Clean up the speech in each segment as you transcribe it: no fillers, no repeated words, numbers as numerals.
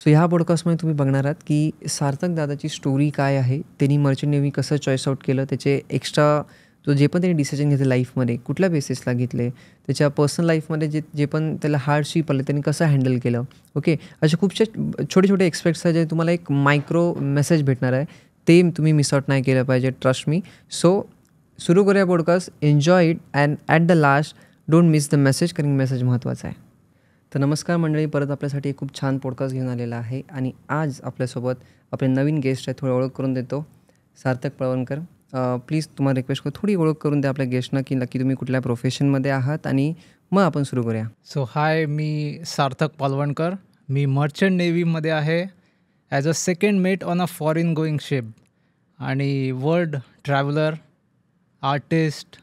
So ह्या पॉडकास्टमध्ये तुम्ही बघणार आहात की सार्थक दादाची स्टोरी काय आहे, त्यांनी मर्चंट नेव्ही कसं चॉईस आउट केलं, त्याचे एक्स्ट्रा जे पण त्यांनी डिसिजन घेतले लाईफमध्ये कुठल्या बेसिसला घेतले, त्याच्या पर्सनल लाईफमध्ये जे जे पण त्याला हार्डशिप आले त्यांनी कसं हँडल केलं. ओके, असे खूपशे छोटे छोटे एक्सपेक्ट्स आहे जे तुम्हाला एक मायक्रो मेसेज भेटणार आहे, ते तुम्ही मिस आउट नाही केलं पाहिजे, ट्रस्ट मी. सो सुरू करूया podcast. Enjoy it and at the last don't miss the message, कारण मेसेज महत्त्वाचा आहे. तर नमस्कार मंडळी, परत आपल्यासाठी एक खूप छान पॉडकास्ट घेऊन आलेला आहे आणि आज आपल्यासोबत आपले नवीन गेस्ट आहे. थोडी ओळख करून देतो. सार्थक पळवणकर, प्लीज तुम्हाला रिक्वेस्ट करू थोडी ओळख करून द्या आपल्या गेस्टना की नक्की तुम्ही कुठल्या प्रोफेशनमध्ये आहात आणि मग आपण सुरू करूया. सो हाय, मी सार्थक पालवणकर. मी मर्चंट नेव्हीमध्ये आहे as a second mate on a foreign going ship आणि world traveller, artist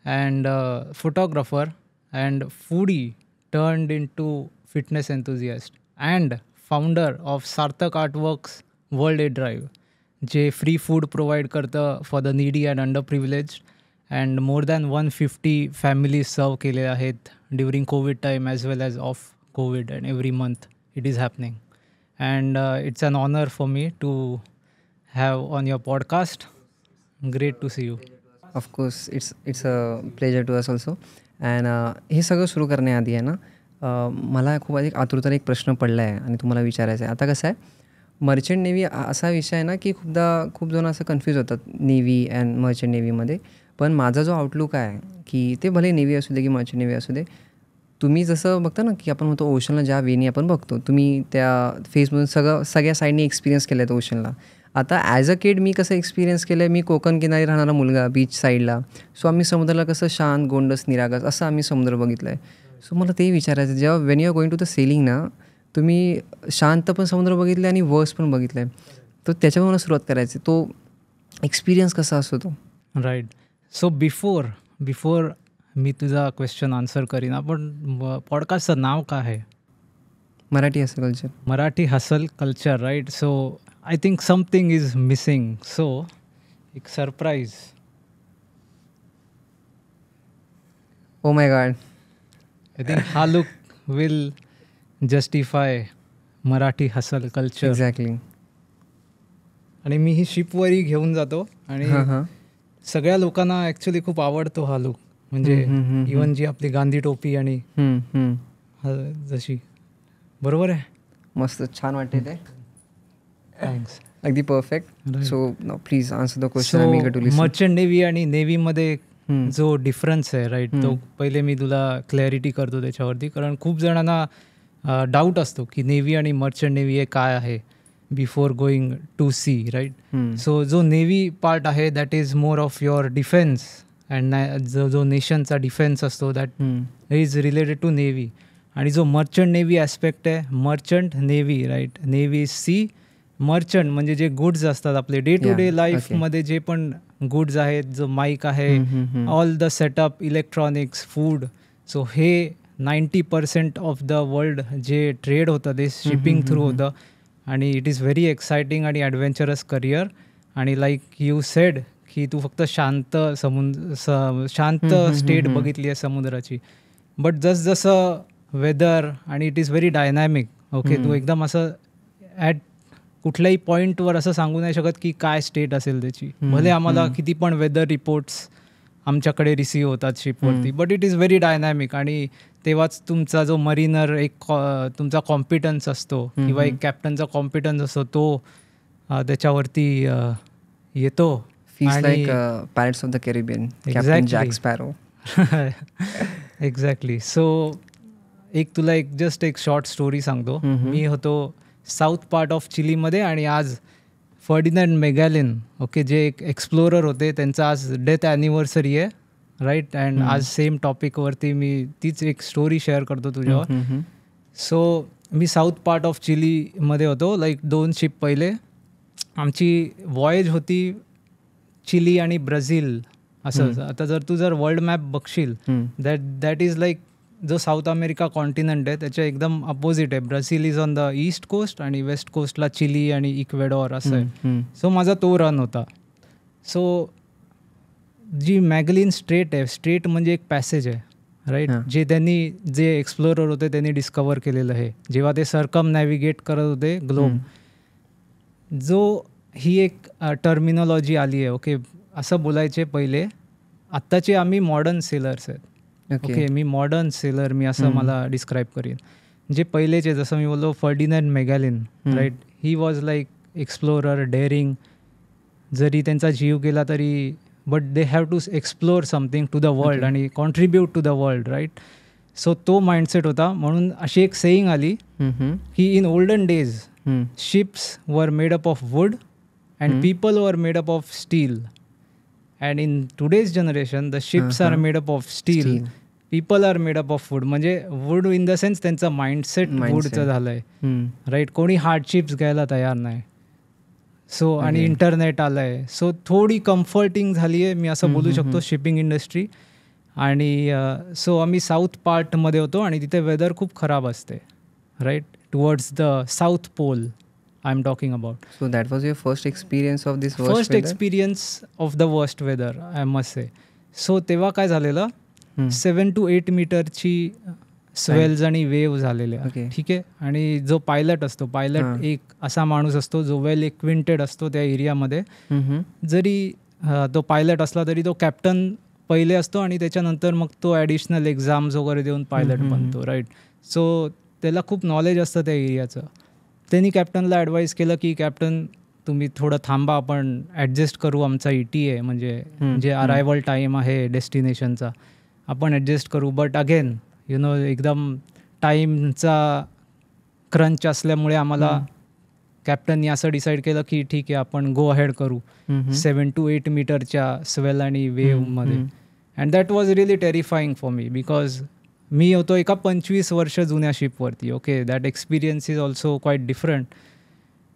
and photographer and foodie turned into fitness enthusiast and founder of Sarthak Artworks World Aid Drive, जे free food provide करतं for the needy and under privilege and more than 150 families serve केले आहेत during covid time as well as of covid, and every month it is happening. And it's an honour for me to have on your podcast. Great to see you. Of course it's a pleasure to us also. And हे सगळं सुरू करण्याआधी आहे ना, मला खूप अधिक आतुरतेने एक प्रश्न पडला आहे आणि तुम्हाला विचारायचा आहे. आता कसं आहे, मर्चंट नेव्ही असा विषय आहे ना की खूप जण असं कन्फ्यूज होतात नेव्ही अँड मर्चंट नेव्हीमध्ये. पण माझा जो आउटलुक आहे की ते भले नेव्ही असू दे की मर्चंट नेव्ही असू दे, तुम्ही जसं बघता ना की आपण म्हणतो ओशनला ज्या वेनी आपण बघतो, तुम्ही त्या फेसमधून सगळ्या साईडनी एक्सपिरियन्स केलं आहे ओशनला. आता ॲज अ किड मी कसं एक्सपिरियन्स केलं आहे, मी कोकण किनारी राहणारा मुलगा बीच साईडला. सो आम्ही समुद्राला कसं शांत, गोंडस, निरागस असं आम्ही समुद्र बघितलं आहे. सो मला ते विचारायचं, जेव्हा when you are going to the sailing ना, तुम्ही शांत पण समुद्र बघितलं आणि वर्स पण बघितलं आहे, तर त्याच्यावर मला सुरुवात करायची. तो एक्सपिरियन्स कसा असतो तो. राईट. सो बिफोर मी तुझा क्वेश्चन आन्सर करीन, आपण पॉडकास्टचं नाव काय आहे? Marathi hustle culture. Marathi hustle culture, right. So I think something is missing. So एक surprise. Oh my God. I think हा look will justify Marathi hustle culture. Exactly. आणि मी ही शिपवरी घेऊन जातो आणि सगळ्या लोकांना ॲक्च्युली खूप आवडतो हा लुक. म्हणजे इवन जी आपली गांधी टोपी आणि जशी. बरोबर आहे. मस्त छान वाटते ते. थँक्स. अगदी perfect. So please answer the question. Merchant navy आणि नेव्हीमध्ये जो डिफरन्स आहे, राईट, तो पहिले मी तुला क्लॅरिटी करतो त्याच्यावरती. कारण खूप जणांना डाऊट असतो की नेव्ही आणि मर्चंट नेव्ही हे काय आहे before going to sea, right. So जो नेव्ही पार्ट आहे that is more of your defence and जो नेशनचा डिफेन्स असतो that is related to navy. आणि जो मर्चंट नेव्ही ॲस्पेक्ट आहे, merchant navy, right, navy is sea. Merchant म्हणजे जे गुड्स असतात आपले डे टू डे लाईफमध्ये, जे पण गुड्स आहेत, जो माईक आहे, all the setup, electronics, food. So हे 90% ऑफ द वर्ल्ड जे ट्रेड होतं ते शिपिंग थ्रू होतं. आणि इट इज व्हेरी एक्सायटिंग आणि ॲडव्हेंचरस करिअर. आणि लाईक यू सेड की तू फक्त शांत स्टेट बघितली आहे समुद्राची, बट जसं वेदर आणि it is very dynamic. Okay, तू एकदम असं ॲट कुठल्याही पॉईंटवर असं सांगू नाही शकत की काय स्टेट असेल त्याची. भले आम्हाला किती पण वेदर रिपोर्ट्स आमच्याकडे रिसीव्ह होतात शिपवरती, but it is very dynamic. आणि तेव्हाच तुमचा जो मरीनर एक तुमचा कॉम्पिटन्स असतो किंवा एक कॅप्टनचा कॉम्पिटन्स असतो तो त्याच्यावरती येतो. Feels like Pirates of the Caribbean, Captain Jack Sparrow. Exactly. So तुला एक शॉर्ट स्टोरी सांगतो. मी होतो साऊथ पार्ट ऑफ चिलीमध्ये आणि आज फर्डिनंड मेगॅलिन, ओके, जे एक एक्सप्लोरर होते, त्यांचं आज डेथ ॲनिव्हर्सरी आहे, राईट. अँड आज सेम टॉपिकवरती मी तीच एक स्टोरी शेअर करतो तुझ्यावर. सो मी साऊथ पार्ट ऑफ चिलीमध्ये होतो, लाईक 2 शिप पहिले. आमची वॉयेज होती चिली आणि ब्राझील असं. आता जर वर्ल्ड मॅप बघशील, दॅट इज लाईक जो साऊथ अमेरिका कॉन्टिनेंट आहे त्याच्या एकदम अपोजिट आहे. Brazil is on the east coast आणि वेस्ट कोस्टला चिली आणि इक्वेडॉर असं आहे. सो माझा तो रन होता. सो जी मॅगलिन स्ट्रेट आहे, स्ट्रेट म्हणजे एक पॅसेज आहे, राईट. हां. जे एक्सप्लोरर होते त्यांनी डिस्कवर केलेलं आहे जेव्हा ते सरकम नॅव्हिगेट करत होते ग्लोब. ही एक टर्मिनॉलॉजी आली आहे. ओके, असं बोलायचे पहिले. आत्ताचे आम्ही मॉडर्न सेलर्स आहेत. ओके, मी मॉडर्न सेलर मी असं मला डिस्क्राईब करीन. जे पहिलेचे जसं मी बोललो Ferdinand Magellan, right, he was like explorer, daring. जरी त्यांचा जीव गेला तरी but they have to explore something to the world आणि contribute to the world, right. So तो माइंडसेट होता. म्हणून अशी एक सेईंग आली की in olden days ships were made up of wood and people were made up of steel. And in today's generation the ships are made up of steel, people are made up of wood. म्हणजे wood in the sense त्यांचं mindset वूडचं झालं आहे, right. कोणी hardships घ्यायला तयार नाही. So आणि इंटरनेट आलं आहे. सो थोडी कम्फर्टिंग झाली आहे मी असं बोलू शकतो शिपिंग इंडस्ट्री. आणि सो आम्ही साऊथ पार्टमध्ये होतो आणि तिथे वेदर खूप खराब असते, right, towards the south pole I am talking about. So that was your first experience of this first experience of the worst weather I must say. So तेव्हा काय झालेलं, 7 to 8 मीटरची स्वेल्स आणि वेव्ह झालेल्या, ठीक आहे. आणि जो पायलट असतो, पायलट एक असा माणूस असतो जो वेल इक्विंटेड असतो त्या एरियामध्ये. जरी तो पायलट असला तरी तो कॅप्टन पहिले असतो आणि त्याच्यानंतर मग तो ॲडिशनल एक्झाम्स वगैरे देऊन पायलट बनतो, राईट. सो त्याला खूप नॉलेज असतं त्या एरियाचं. त्यांनी कॅप्टनला ॲडवाईस केलं की कॅप्टन तुम्ही थोडं थांबा, आपण ॲडजस्ट करू, आमचा ETA म्हणजे जे अरायवल टाईम आहे डेस्टिनेशनचा आपण ॲडजस्ट करू. बट अगेन एकदम टाईमचा क्रंच असल्यामुळे आम्हाला कॅप्टननी असं डिसाईड केलं की ठीक आहे आपण गो अहेड करू 7 to 8 मीटरच्या स्वेल आणि वेव्हमध्ये. And that was really terrifying for me because मी होतो एका 25 वर्ष जुन्या ship. Okay, that experience is also quite different.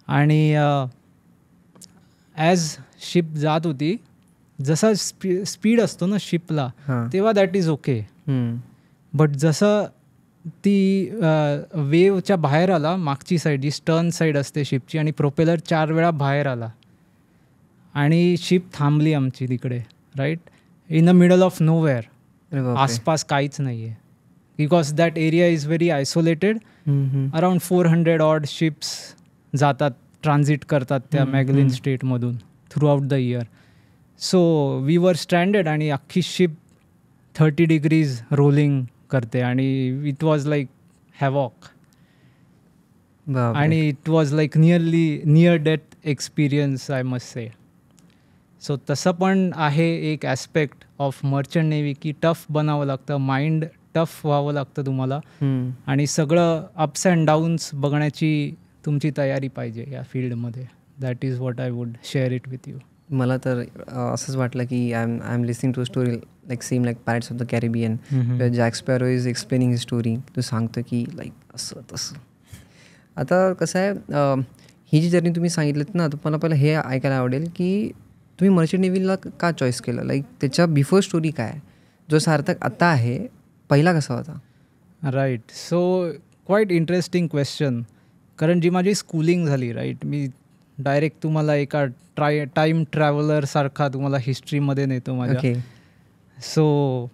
आणि ॲज शिप जात होती, जसा स्पीड असतो ना शिपला तेव्हा दॅट इज ओके. बट जसं ती वेवच्या बाहेर आला, मागची साईड जी स्टर्न साईड असते शिपची आणि प्रोपेलर 4 वेळा बाहेर आला आणि शिप थांबली आमची तिकडे, right, in the middle of nowhere. आसपास काहीच नाही आहे because that area is very isolated. Around 400 odd ships जातात, ट्रान्झिट करतात त्या मॅगलिन स्टेटमधून throughout the year. So we were stranded आणि अख्खी शिप 30 degrees रोलिंग करते आणि इट वॉज लाईक हॅवॉक. आणि it was like near death experience I must say. So तसं पण आहे एक ॲस्पेक्ट ऑफ मर्चंट नेव्ही की टफ बनावं लागतं, माइंड टफ व्हावं लागतं तुम्हाला आणि सगळं अप्स अँड डाऊन्स बघण्याची तुमची तयारी पाहिजे या फील्डमध्ये. That is what I would share it with you. मला तर असंच वाटलं की I am listening to story like same like pirates of the Caribbean. Jack Sparrow is explaining his story. तो सांगतो की लाईक असं तसं. आता कसं आहे, ही जी जर्नी तुम्ही सांगितलीत ना, तर मला पहिलं हे ऐकायला आवडेल की तुम्ही मर्चंट नेव्हीला का चॉईस केलं, लाईक त्याच्या बिफोर स्टोरी काय, जो सार्थक आत्ता आहे पहिला कसा होता. Right. So quite interesting question. कारण जी माझी स्कूलिंग झाली, राईट, मी डायरेक्ट तुम्हाला एका टाईम ट्रॅव्हलरसारखा तुम्हाला हिस्ट्रीमध्ये नेतो माझ्या. सो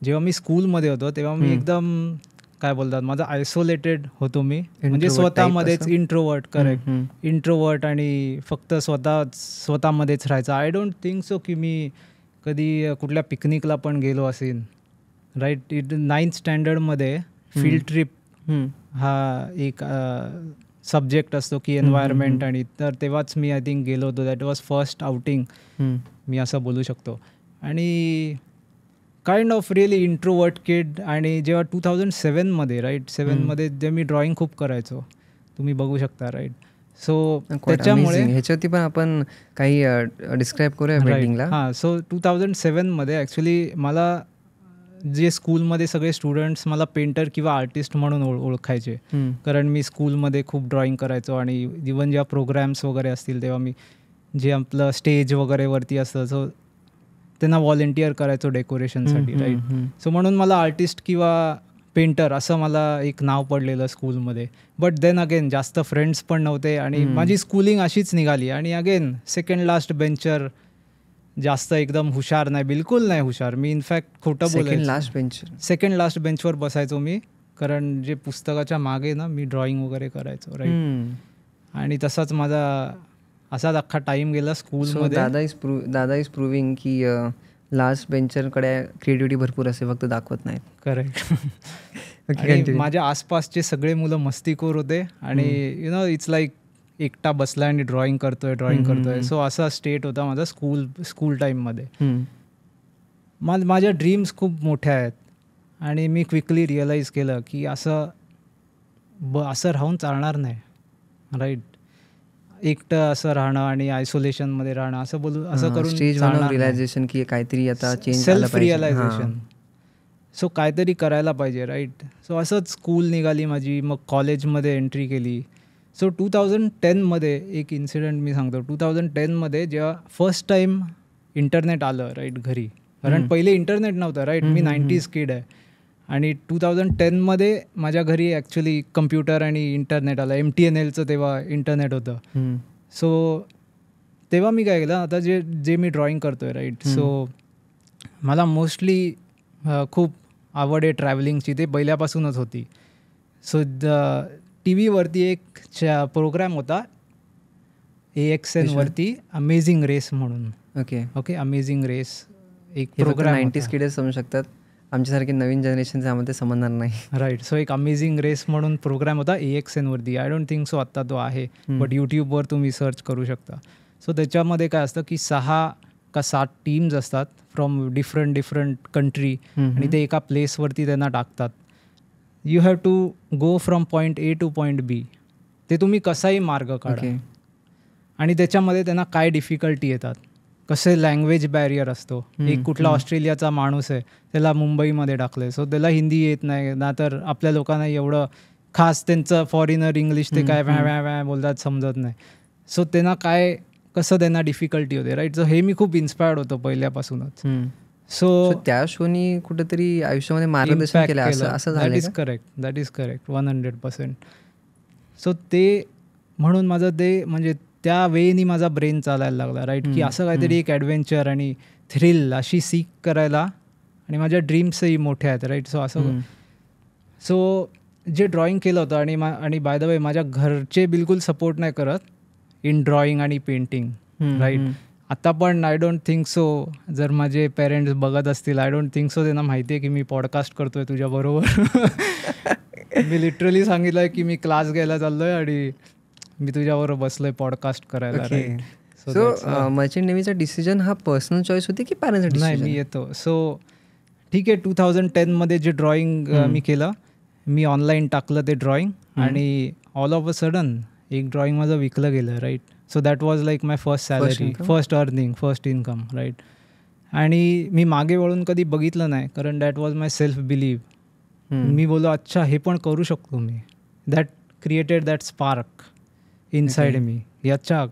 जेव्हा मी स्कूलमध्ये होतो तेव्हा मी एकदम काय बोलतात माझं आयसोलेटेड होतो मी, म्हणजे स्वतःमध्येच इंट्रोवर्ट. करेक्ट, इंट्रोवर्ट आणि फक्त स्वतःमध्येच राहायचं. आय डोंट थिंक सो की मी कधी कुठल्या पिकनिकला पण गेलो असेल, राईट. 9th स्टँडर्डमध्ये फील्ड ट्रिप हा एक सब्जेक्ट असतो की एन्व्हायरमेंट, आणि तर तेव्हाच मी आय थिंक गेलो होतो. दॅट वॉज फर्स्ट आउटिंग मी असं बोलू शकतो. आणि काइंड ऑफ रिअली इंट्रोवर्ट किड. आणि जेव्हा 2007मध्ये, राईट, 7मध्ये जेव्हा मी ड्रॉइंग खूप करायचो, तुम्ही बघू शकता, राईट. सो त्याच्यामुळे ह्याच्यावरती पण आपण काही डिस्क्राईब करूया मीटिंगला. हां. सो 2007मध्ये ॲक्च्युली मला जे स्कूलमध्ये सगळे स्टुडंट्स मला पेंटर किंवा आर्टिस्ट म्हणून ओळखायचे, कारण मी स्कूलमध्ये खूप ड्रॉइंग करायचो. आणि इवन जेव्हा प्रोग्रॅम्स वगैरे असतील तेव्हा मी जे आपलं स्टेज वगैरे वरती असतं, सो त्यांना व्हॉलेंटियर करायचो डेकोरेशनसाठी, राईट. सो म्हणून मला आर्टिस्ट किंवा पेंटर असं मला एक नाव पडलेलं स्कूलमध्ये. बट देन अगेन जास्त फ्रेंड्स पण नव्हते आणि माझी स्कूलिंग अशीच निघाली. आणि अगेन सेकंड लास्ट बेंचर जास्त एकदम हुशार नाही, बिलकुल नाही हुशार मी. इनफॅक्ट खोटं बोलायचं, सेकंड लास्ट बेंचवर बसायचो मी, कारण जे पुस्तकाच्या मागे ना मी ड्रॉइंग वगैरे करायचो, राईट. आणि तसाच माझा असाच अख्खा टाईम गेला स्कूलमध्ये. दादा इज प्रूव्हिंग की लास्ट बेंचरकडे क्रिएटिव्हिटी भरपूर असते, फक्त दाखवत नाही. करेक्ट. माझ्या आसपासचे सगळे मुलं मस्तीखोर होते आणि यु नो इट्स लाईक एकटा बसला आणि ड्रॉइंग करतोय. सो असा स्टेट होता माझा स्कूल टाईममध्ये. माझ्या ड्रीम्स खूप मोठ्या आहेत आणि मी क्विकली रिअलाईज केलं की असं राहून चालणार नाही, राईट. एकटं असं राहणं आणि आयसोलेशनमध्ये राहणं असं करून रिअलायझेशन की काहीतरी आता चेंज, सेल्फ रिअलायझेशन. सो काहीतरी करायला पाहिजे, राईट. सो असंच स्कूल निघाली माझी, मग कॉलेजमध्ये एंट्री केली. सो 2010मध्ये एक इन्सिडेंट मी सांगतो. 2010मध्ये जेव्हा फर्स्ट टाईम इंटरनेट आलं, राईट, घरी, कारण पहिले इंटरनेट नव्हतं, राईट. मी 90s किड आहे आणि 2010मध्ये माझ्या घरी ॲक्च्युली कम्प्युटर आणि इंटरनेट आलं. MTNLचं तेव्हा इंटरनेट होतं. सो तेव्हा मी काय केलं, आता जे मी ड्रॉइंग करतो आहे, राईट. सो मला मोस्टली खूप आवड आहे ट्रॅव्हलिंगची, ते पहिल्यापासूनच होती. सो TV वरती एक प्रोग्राम होता AXN वरती, अमेझिंग रेस म्हणून. ओके अमेझिंग रेस एक प्रोग्राम. 90s किडे समजू शकतात, आमच्यासारखे नवीन जनरेशनचे आम्हाला समजणार नाही, राईट. सो एक अमेझिंग रेस म्हणून प्रोग्राम होता AXN वरती. आय डोंट थिंक सो आत्ता तो आहे, बट यूट्यूबवर तुम्ही सर्च करू शकता. सो त्याच्यामध्ये काय असतं की 6 का 7 टीम्स असतात फ्रॉम डिफरंट कंट्री आणि ते एका प्लेसवरती त्यांना टाकतात. You have to go from point A to point B. ते तुम्ही कसाही मार्ग काढा. आणि त्याच्यामध्ये त्यांना काय डिफिकल्टी येतात, कसे लँग्वेज बॅरियर असतो. एक कुठला ऑस्ट्रेलियाचा माणूस आहे, त्याला मुंबईमध्ये टाकलं, सो त्याला हिंदी येत नाही ना, तर आपल्या लोकांना एवढं खास त्यांचं फॉरेनर इंग्लिश ते काय व्या बोलतात समजत नाही. सो त्यांना कसं त्यांना डिफिकल्टी होते, राईट. सो हे मी खूप इन्स्पायर्ड होतो पहिल्यापासूनच. सो त्या शोनी कुठेतरी आयुष्यामध्ये मार्गदर्शन केलं असं झालं. That is correct 100%. सो ते म्हणून माझं ते म्हणजे त्या वेळी माझा ब्रेन चालायला लागला, राईट, की असं काहीतरी एक ॲडव्हेंचर आणि थ्रिल अशी सीक करायला. आणि माझ्या ड्रीम्सही मोठ्या आहेत, राईट. सो असं सो जे ड्रॉइंग केलं होतं आणि बाय द वे माझ्या घरचे बिलकुल सपोर्ट नाही करत इन ड्रॉइंग आणि पेंटिंग, राईट. आता पण आय डोंट थिंक सो, जर माझे पेरेंट्स बघत असतील, आय डोंट थिंक सो त्यांना माहिती आहे की मी पॉडकास्ट करतोय तुझ्याबरोबर. मी लिटरली सांगितलं आहे की मी क्लास घ्यायला चाललो आहे आणि मी तुझ्याबरोबर बसलोय पॉडकास्ट करायला. सो मर्चंट नेव्हीचा डिसिजन हा पर्सनल चॉईस होती की पॅरेंट्सचा डिसिजन? नाही, मी येतो. सो ठीक आहे, 2010मध्ये जे ड्रॉइंग मी केलं, मी ऑनलाईन टाकलं ते ड्रॉइंग आणि ऑल ऑफ अ सडन एक ड्रॉइंग माझं विकलं गेलं, right. So that was like my first salary, first earning, first income, right. आणि मी मागे वळून कधी बघितलं नाही, कारण that was my self believe. मी बोललो अच्छा हे पण करू शकतो मी. That created that spark inside me. याच्या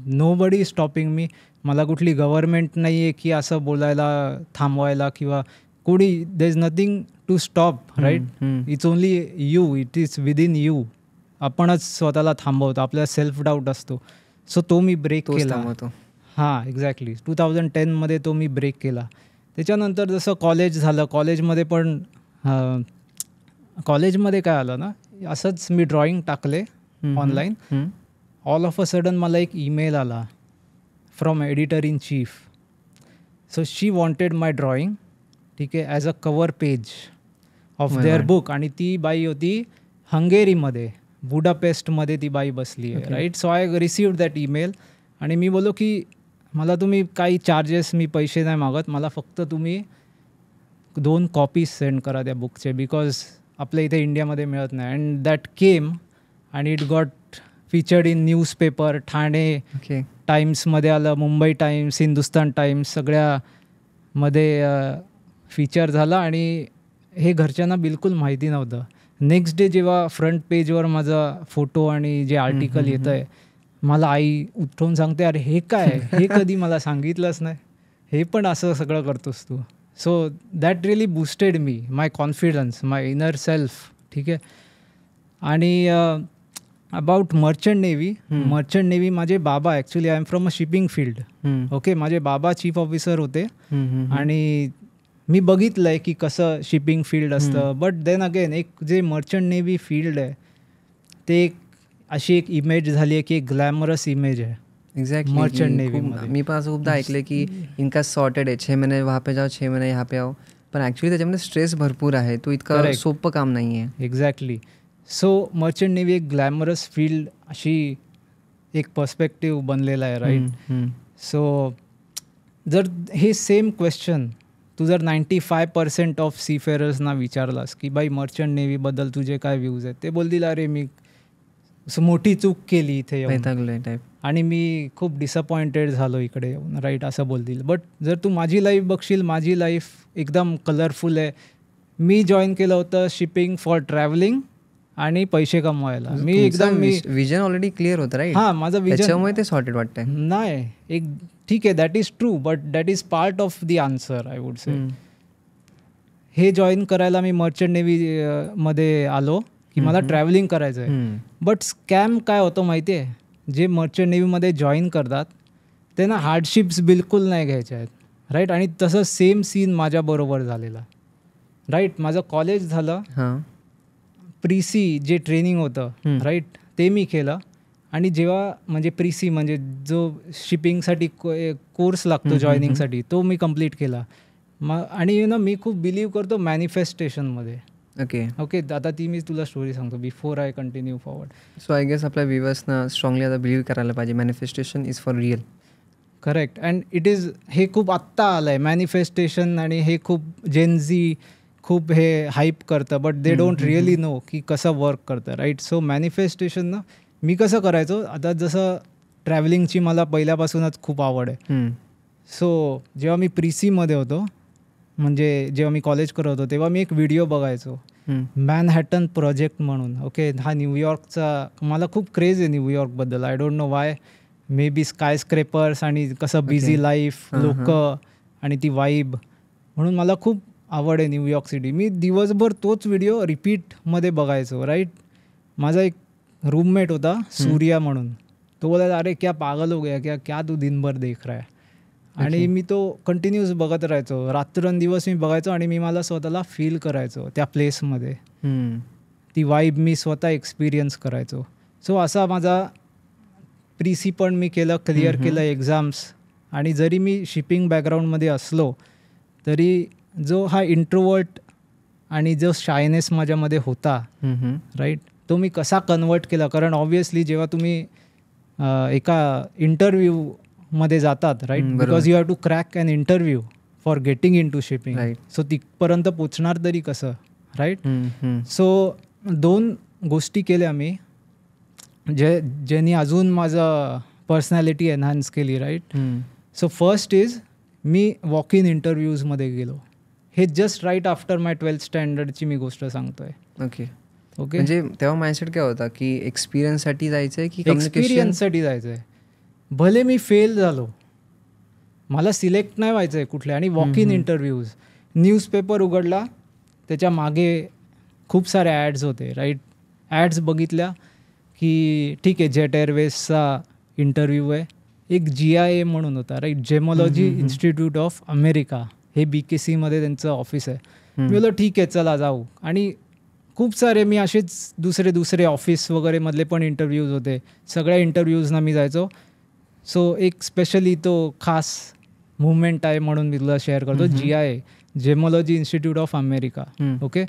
नोबडी इज स्टॉपिंग मी. मला कुठली गव्हर्नमेंट नाही आहे की असं बोलायला थांबवायला किंवा कोणी, there is nothing to stop, right. It's only you, it is within you. आपणच स्वतःला थांबवतो, आपल्याला सेल्फ डाऊट असतो. सो तो मी ब्रेक केला. हां, एक्झॅक्टली 2010मध्ये तो मी ब्रेक केला. त्याच्यानंतर जसं कॉलेज झालं, कॉलेजमध्ये काय आलं ना, असंच मी ड्रॉइंग टाकले online. All of a sudden मला एक ईमेल आला from editor in chief. So she wanted my drawing, ठीक आहे, as a cover page of their book. आणि ती बाई होती हंगेरीमध्ये, बुडापेस्टमध्ये ती बाई बसली आहे, right. So I received that email आणि मी बोललो की मला तुम्ही काही चार्जेस, मी पैसे नाही मागत, मला फक्त तुम्ही 2 कॉपीज सेंड करा त्या बुकचे, बिकॉज आपल्या इथे इंडियामध्ये मिळत नाही. And that came and it got featured in newspaper. Thane टाइम्समध्ये आलं, मुंबई टाइम्स, हिंदुस्तान टाइम्स, सगळ्यामध्ये फीचर झालं. आणि हे घरच्यांना बिलकुल माहिती नव्हतं. नेक्स्ट डे जेव्हा फ्रंट पेजवर माझा फोटो आणि जे आर्टिकल येतं आहे, मला आई उठवून सांगते, अरे हे काय, हे कधी मला सांगितलंच नाही, हे पण असं सगळं करतोस तू. So that really boosted me, my confidence, my inner self, ठीक आहे. आणि अबाउट मर्चंट नेव्ही माझे बाबा, actually I am from a shipping field. Okay, माझे बाबा चीफ ऑफिसर होते आणि मी बघितलं आहे की कसं शिपिंग फील्ड असतं. बट देन अगेन एक जे मर्चंट नेव्ही फील्ड आहे ते एक अशी एक इमेज झाली आहे की एक ग्लॅमरस इमेज आहे एग्जैक्टली मर्चंट नेव्ही. मी पण असं खूपदा ऐकलं की इनका सॉर्टेड आहे, 6 महिने वहाँ पे जाओ 6 महिने यहाँ पे आओ, पण ॲक्च्युली त्याच्यामध्ये स्ट्रेस भरपूर आहे. तो इतकं सोपं काम नाही आहे. एक्झॅक्टली. सो मर्चंट नेव्ही एक ग्लॅमरस फील्ड अशी एक पर्स्पेक्टिव्ह बनलेला आहे, राईट. सो जर हे सेम क्वेश्चन तू जर 95% ऑफ सीफेरर्सना विचारलास की बाई मर्चंट नेव्हीबद्दल तुझे काय व्ह्यूज आहेत, ते बोलतील अरे मी मोठी चूक केली इथे येऊन टाईप आणि मी खूप डिसअपॉइंटेड झालो इकडे येऊन, राईट, असं बोलतील. बट जर तू माझी लाईफ बघशील, माझी लाईफ एकदम कलरफुल आहे. मी जॉईन केलं होतं शिपिंग फॉर ट्रॅव्हलिंग आणि पैसे कमवायला. मी विजन ऑलरेडी क्लिअर होतं, राईट. हां, माझं विजन, त्याच्यामुळे ते सॉर्टेड वाटतंय. नाही, एक ठीक आहे, that is true, but that is part of the answer, I would से. हे जॉईन करायला मी मर्चंट नेव्ही मध्ये आलो की मला ट्रॅव्हलिंग करायचं आहे. बट स्कॅम काय होतं माहिती आहे, जे मर्चंट नेव्हीमध्ये जॉईन करतात त्यांना हार्डशिप्स बिलकुल नाही घ्यायच्या आहेत, राईट. आणि तसं सेम सीन माझ्याबरोबर झालेला, राईट. माझं कॉलेज झालं, प्रीसी जे ट्रेनिंग होतं, राईट, ते मी केलं. आणि जेव्हा म्हणजे प्रीसी म्हणजे जो शिपिंगसाठी कोर्स लागतो जॉईनिंगसाठी, तो मी कंप्लीट केला. आणि मी खूप बिलीव्ह करतो मॅनिफेस्टेशनमध्ये. ओके, आता ती मी तुला स्टोरी सांगतो before I continue forward. So I guess आपल्या व्ह्युअर्सना स्ट्रॉंगली आता बिलीव्ह करायला पाहिजे manifestation is for real. Correct. And it is, हे खूप आत्ता आलं आहे मॅनिफेस्टेशन, आणि हे खूप जेनझी खूप हे हाईप करतं, but they don't really know की कसं वर्क करतं, राईट. सो मॅनिफेस्टेशन ना मी कसं करायचो, आता जसं ट्रॅव्हलिंगची मला पहिल्यापासूनच खूप आवड आहे. सो जेव्हा मी प्रीसीमध्ये होतो, म्हणजे जेव्हा मी कॉलेज करत होतो, तेव्हा मी एक व्हिडिओ बघायचो मॅनहॅटन प्रोजेक्ट म्हणून. ओके, हा न्यूयॉर्कचा, मला खूप क्रेज आहे न्यूयॉर्कबद्दल. I don't know why, maybe skyscrapers आणि कसं बिझी लाईफ, लोक आणि ती वाईब, म्हणून मला खूप आवड आहे न्यूयॉर्क सिटी. मी दिवसभर तोच व्हिडिओ रिपीटमध्ये बघायचो, राईट. माझा एक रूममेट होता सूर्या म्हणून, तो बोलायचा अरे क्या पागल हो गया क्या तू दिनभर देख रहा है. आणि मी तो कंटिन्यूस बघत राहायचो, रात्रंदिवस मी बघायचो आणि मी मला स्वतःला फील करायचो त्या प्लेसमध्ये, ती वाईब मी स्वतः एक्सपिरियन्स करायचो. सो असा माझा प्रीसी पण मी केलं, क्लिअर केलं एक्झाम्स. आणि जरी मी शिपिंग बॅकग्राऊंडमध्ये असलो तरी जो हा इंट्रोवर्ट आणि जो शायनेस माझ्यामध्ये होता, राईट, तो मी कसा कन्वर्ट केला. कारण ऑब्व्हियसली जेव्हा तुम्ही एका इंटरव्ह्यूमध्ये जातात, right, because you have to crack an interview for getting into shipping. So तिथपर्यंत पोचणार तरी कसं, राईट. सो 2 गोष्टी केल्या मी ज्यांनी अजून माझं पर्सनॅलिटी एनहान्स केली, राईट. सो फर्स्ट इज मी वॉक इन इंटरव्ह्यूजमध्ये गेलो. हे just right after my 12th स्टँडर्डची मी गोष्ट सांगतोय. ओके. म्हणजे तेव्हा माइंडसेट काय होता की एक्सपिरियन्ससाठी जायचं आहे की एक्सपिरियन्ससाठी जायचं आहे. भले मी फेल झालो, मला सिलेक्ट नाही व्हायचं आहे कुठले. आणि वॉक इन इंटरव्ह्यूज, न्यूजपेपर उघडला, त्याच्या मागे खूप सारे ॲड्स होते, राईट. ॲड्स बघितल्या की ठीक आहे, जेट एअरवेजचा इंटरव्ह्यू आहे. एक GIA म्हणून होता, राईट, जेमॉलॉजी इन्स्टिट्यूट ऑफ अमेरिका, हे BKC त्यांचं ऑफिस आहे. मी बोललो ठीक आहे चला जाऊ. आणि खूप सारे मी असेच दुसरे ऑफिस वगैरे मधले पण इंटरव्ह्यूज होते, सगळ्या इंटरव्ह्यूजना मी जायचो. सो एक स्पेशली तो खास मुवमेंट आहे म्हणून मी तुला शेअर करतो, GIA, gemology institute of America. Okay,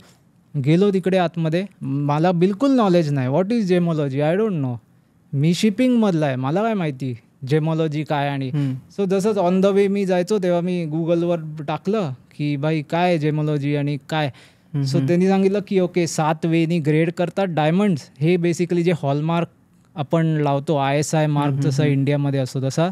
गेलो तिकडे आतमध्ये, मला बिलकुल नॉलेज नाही, what is gemology, I don't know. मी शिपिंगमधला आहे, मला काय माहिती जेमॉलॉजी काय. आणि सो जसंच ऑन द वे मी जायचो तेव्हा मी गुगलवर टाकलं की भाई काय जेमॉलॉजी आणि काय. सो त्यांनी सांगितलं की ओके 7 वेनी ग्रेड करतात डायमंड्स. हे बेसिकली जे हॉलमार्क आपण लावतो, ISI मार्क जसा इंडियामध्ये असतो तसा,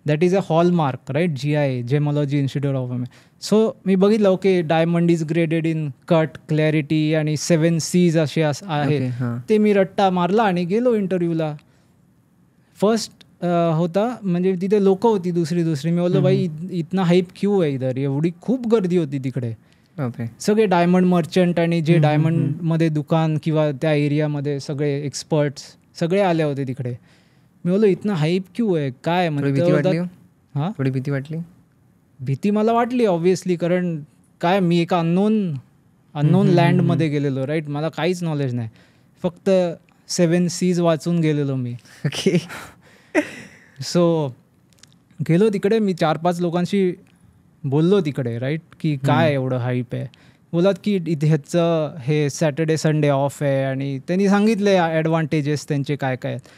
that is a hallmark, right, GIA, gemology institute of America. So मी बघितलं okay diamond is graded in cut, clarity आणि 7 Cs असे आहेत. ते मी रट्टा मारला आणि गेलो इंटरव्ह्यूला. फर्स्ट होता म्हणजे तिथे लोक होती दुसरी. मी बोललो भाई इतना हाईप क्यू आहे इधर, एवढी खूप गर्दी होती तिकडे. सगळे डायमंड मर्चंट आणि जे डायमंडमध्ये दुकान किंवा त्या एरियामध्ये सगळे एक्सपर्ट्स सगळे आले होते तिकडे. मी बोललो इतना हाईप क्यू आहे, काय थोडी भीती वाटली हो? हां, थोडी भीती वाटली? भीती मला वाटली ऑब्व्हियसली, कारण काय मी एका अननोन लँडमध्ये गेलेलो, राईट. मला काहीच नॉलेज नाही, फक्त 7 सीज वाचून गेलेलो मी. ओके. सो गेलो तिकडे, मी 4-5 लोकांशी बोललो तिकडे, राईट, की काय एवढं हाईप आहे. बोलात की इथे ह्याचं हे सॅटर्डे संडे ऑफ आहे, आणि त्यांनी सांगितले ॲडव्हान्टेजेस त्यांचे काय काय आहेत.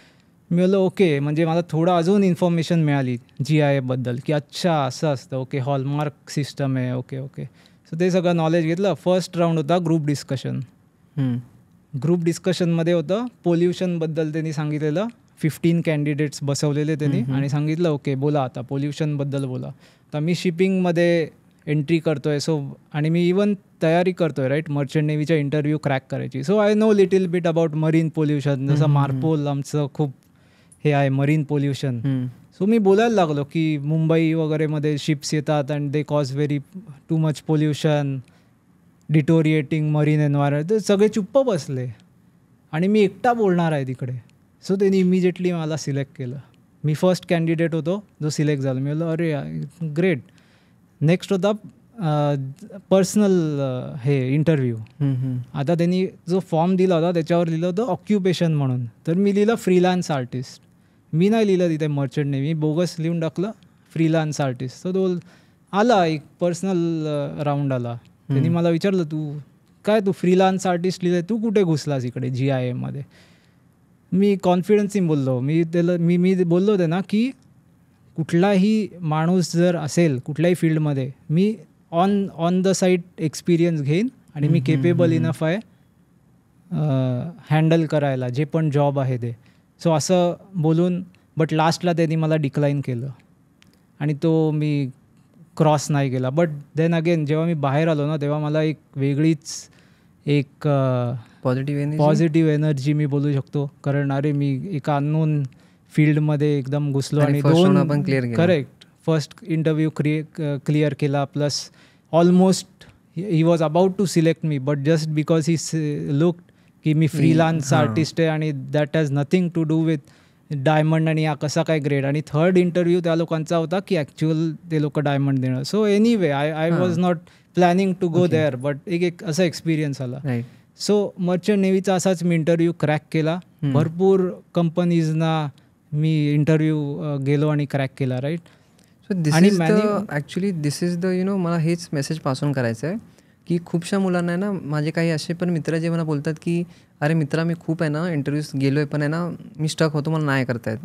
मी बोललो ओके, म्हणजे मला थोडं अजून इन्फॉर्मेशन मिळाली GIA बद्दल, की अच्छा असं असतं, ओके, हॉलमार्क सिस्टम आहे, ओके ओके. सो ते सगळं नॉलेज घेतलं. फर्स्ट राऊंड होता ग्रुप डिस्कशन. ग्रुप डिस्कशनमध्ये होतं पोल्युशनबद्दल त्यांनी सांगितलेलं. 15 कॅन्डिडेट्स बसवलेले त्यांनी आणि सांगितलं ओके बोला आता पोल्युशनबद्दल बोला. तर मी शिपिंगमध्ये एंट्री करतो आहे, सो आणि मी इवन तयारी करतो आहे, राईट, मर्चंट नेव्हीच्या इंटरव्ह्यू क्रॅक करायची. So I know little bit about marine pollution, जसं मार्पोल आमचं खूप हे आहे मरीन पोल्युशन. सो मी बोलायला लागलो की मुंबई वगैरेमध्ये शिप्स येतात and they cause very too much pollution, deteriorating marine environment. तर सगळे चुप्प बसले आणि मी एकटा बोलणार आहे तिकडे. सो त्यांनी इमिजिएटली मला सिलेक्ट केलं. मी फर्स्ट कॅन्डिडेट होतो जो सिलेक्ट झाला. मी बोललो अरे ग्रेट. नेक्स्ट होता पर्सनल हे इंटरव्ह्यू. आता त्यांनी जो फॉर्म दिला होता त्याच्यावर लिहिलं होतं ऑक्युपेशन म्हणून, तर मी लिहिलं फ्रीलान्स आर्टिस्ट. मी नाही लिहिलं तिथे मर्चंट नेव्ही, बोगस लिहून टाकलं फ्रीलान्स आर्टिस्ट. तर तो आला एक पर्सनल राऊंड आला. त्यांनी मला विचारलं तू फ्रीलान्स आर्टिस्ट लिहिलं, तू कुठे घुसलास इकडे GIAमध्ये. मी कॉन्फिडन्सनी बोललो. मी बोललो होते ना की कुठलाही माणूस जर असेल कुठल्याही फील्डमध्ये, me on the site experience घेईन आणि मी केपेबल इनफ आहे हँडल करायला जे पण जॉब आहे ते. सो असं बोलून बट लास्टला त्यांनी मला डिक्लाईन केलं आणि तो मी क्रॉस नाही केला. बट देन अगेन जेव्हा मी बाहेर आलो ना तेव्हा मला एक वेगळीच एक पॉझिटिव्ह एनर्जी मी बोलू शकतो. कारण अरे मी एका अननोन फील्डमध्ये एकदम घुसलो आणि 2 करेक्ट फर्स्ट इंटरव्ह्यू क्लिअर केला. Plus almost he was about to select me, but just because he look की मी फ्रीलान्स आर्टिस्ट आहे आणि that has nothing to do with diamond आणि हा कसा काय ग्रेड. आणि थर्ड इंटरव्ह्यू त्या लोकांचा होता की ॲक्च्युअल ते लोक डायमंड देणं. So anyway I was not planning to go there, but एक असा एक्सपिरियन्स आला. सो मर्चंट नेव्हीचा असाच मी इंटरव्ह्यू क्रॅक केला. भरपूर कंपनीजना मी इंटरव्ह्यू गेलो आणि क्रॅक केला, right. So this is actually this is the मला हेच मेसेज पासून करायचं आहे की खूपशा मुलांना आहे ना, माझे काही असे पण मित्र जे मला बोलतात की अरे मित्रा मी खूप आहे ना इंटरव्ह्यूज गेलो आहे पण आहे ना मी स्टक होतो, मला नाही करता येत.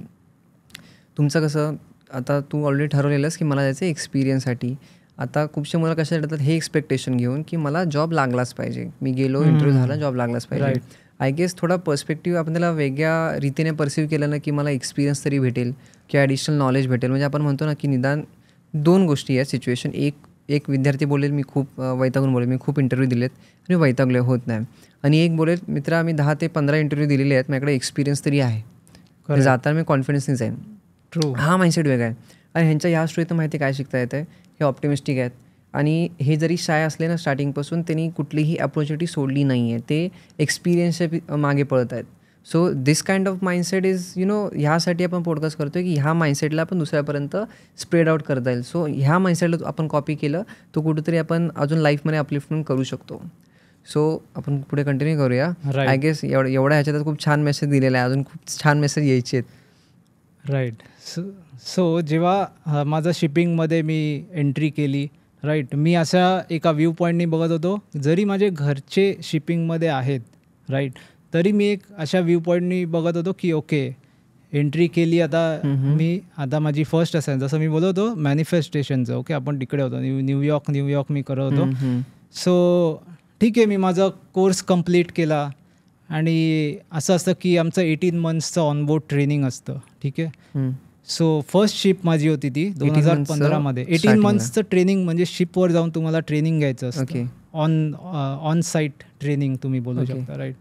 तुमचं कसं आता तू ऑलरेडी ठरवलेलंस की मला जायचं एक्सपिरियन्ससाठी. आता खूपशा मुलं कशा येतात हे एक्सपेक्टेशन घेऊन की मला जॉब लागलाच पाहिजे, मी गेलो इंटरव्ह्यू झाला जॉब लागलाच पाहिजे. आय गेस थोडा पर्स्पेक्टिव्ह आपण त्याला वेगळ्या रीतीने परसिव्ह केलं ना की मला एक्सपिरियन्स तरी भेटेल किंवा ॲडिशनल नॉलेज भेटेल. म्हणजे आपण म्हणतो ना की निदान 2 गोष्टी आहेत सिच्युएशन. एक विद्यार्थी बोलेल मी खूप वैतागून बोलेल, मी खूप इंटरव्ह्यू दिलेत आणि वैतागले होत नाही. आणि एक बोलेल मित्रा मी 10 ते 15 इंटरव्ह्यू दिलेले आहेत, माझ्याकडे एक्सपिरियन्स तरी आहे, जाताना मी कॉन्फिडन्सनी जाईन. ट्रू. हा माइंडसेट वेगळा आहे. आणि ह्यांच्या ह्या स्टोरीत माहिती काय शिकता येतं आहे, हे ऑप्टिमिस्टिक आहेत आणि हे जरी शाय असले ना स्टार्टिंगपासून त्यांनी कुठलीही अपॉर्च्युनिटी सोडली नाही आहे, ते एक्सपिरियन्सच्या मागे पळत आहेत. So this kind of mindset is ह्यासाठी आपण पॉडकास्ट करतो आहे की ह्या माइंडसेटला आपण दुसऱ्यापर्यंत स्प्रेड आउट करता येईल. सो ह्या माइंडसेटला आपण कॉपी केलं तो कुठेतरी आपण अजून लाईफमध्ये अपलिफ्टमेंट करू शकतो. सो आपण पुढे कंटिन्यू करूया. आय गेस एवढ्या ह्याच्यात खूप छान मेसेज दिलेला आहे, अजून खूप छान मेसेज यायचे आहेत. राईट. सो जेव्हा माझं शिपिंगमध्ये मी एंट्री केली, राईट, मी अशा एका व्ह्यू पॉईंटनी बघत होतो, जरी माझे घरचे शिपिंगमध्ये आहेत, राईट, तरी मी एक अशा व्ह्यू पॉईंटनी बघत होतो की ओके एंट्री केली आता आता माझी फर्स्ट असायन, जसं मी बोलत होतो मॅनिफेस्टेशनचं. ओके आपण तिकडे होतो न्यूयॉर्क मी करत होतो. सो ठीक आहे, मी माझा कोर्स कंप्लीट केला आणि असं असतं की आमचं 18 मंथ्सचं ऑनबोर्ड ट्रेनिंग असतं, ठीक आहे. सो फर्स्ट शिप माझी होती ती 2015मध्ये. 18 मंथ्सचं ट्रेनिंग म्हणजे शिपवर जाऊन तुम्हाला ट्रेनिंग घ्यायचं असतं. ऑन साईट ट्रेनिंग तुम्ही बोलू शकता, राईट.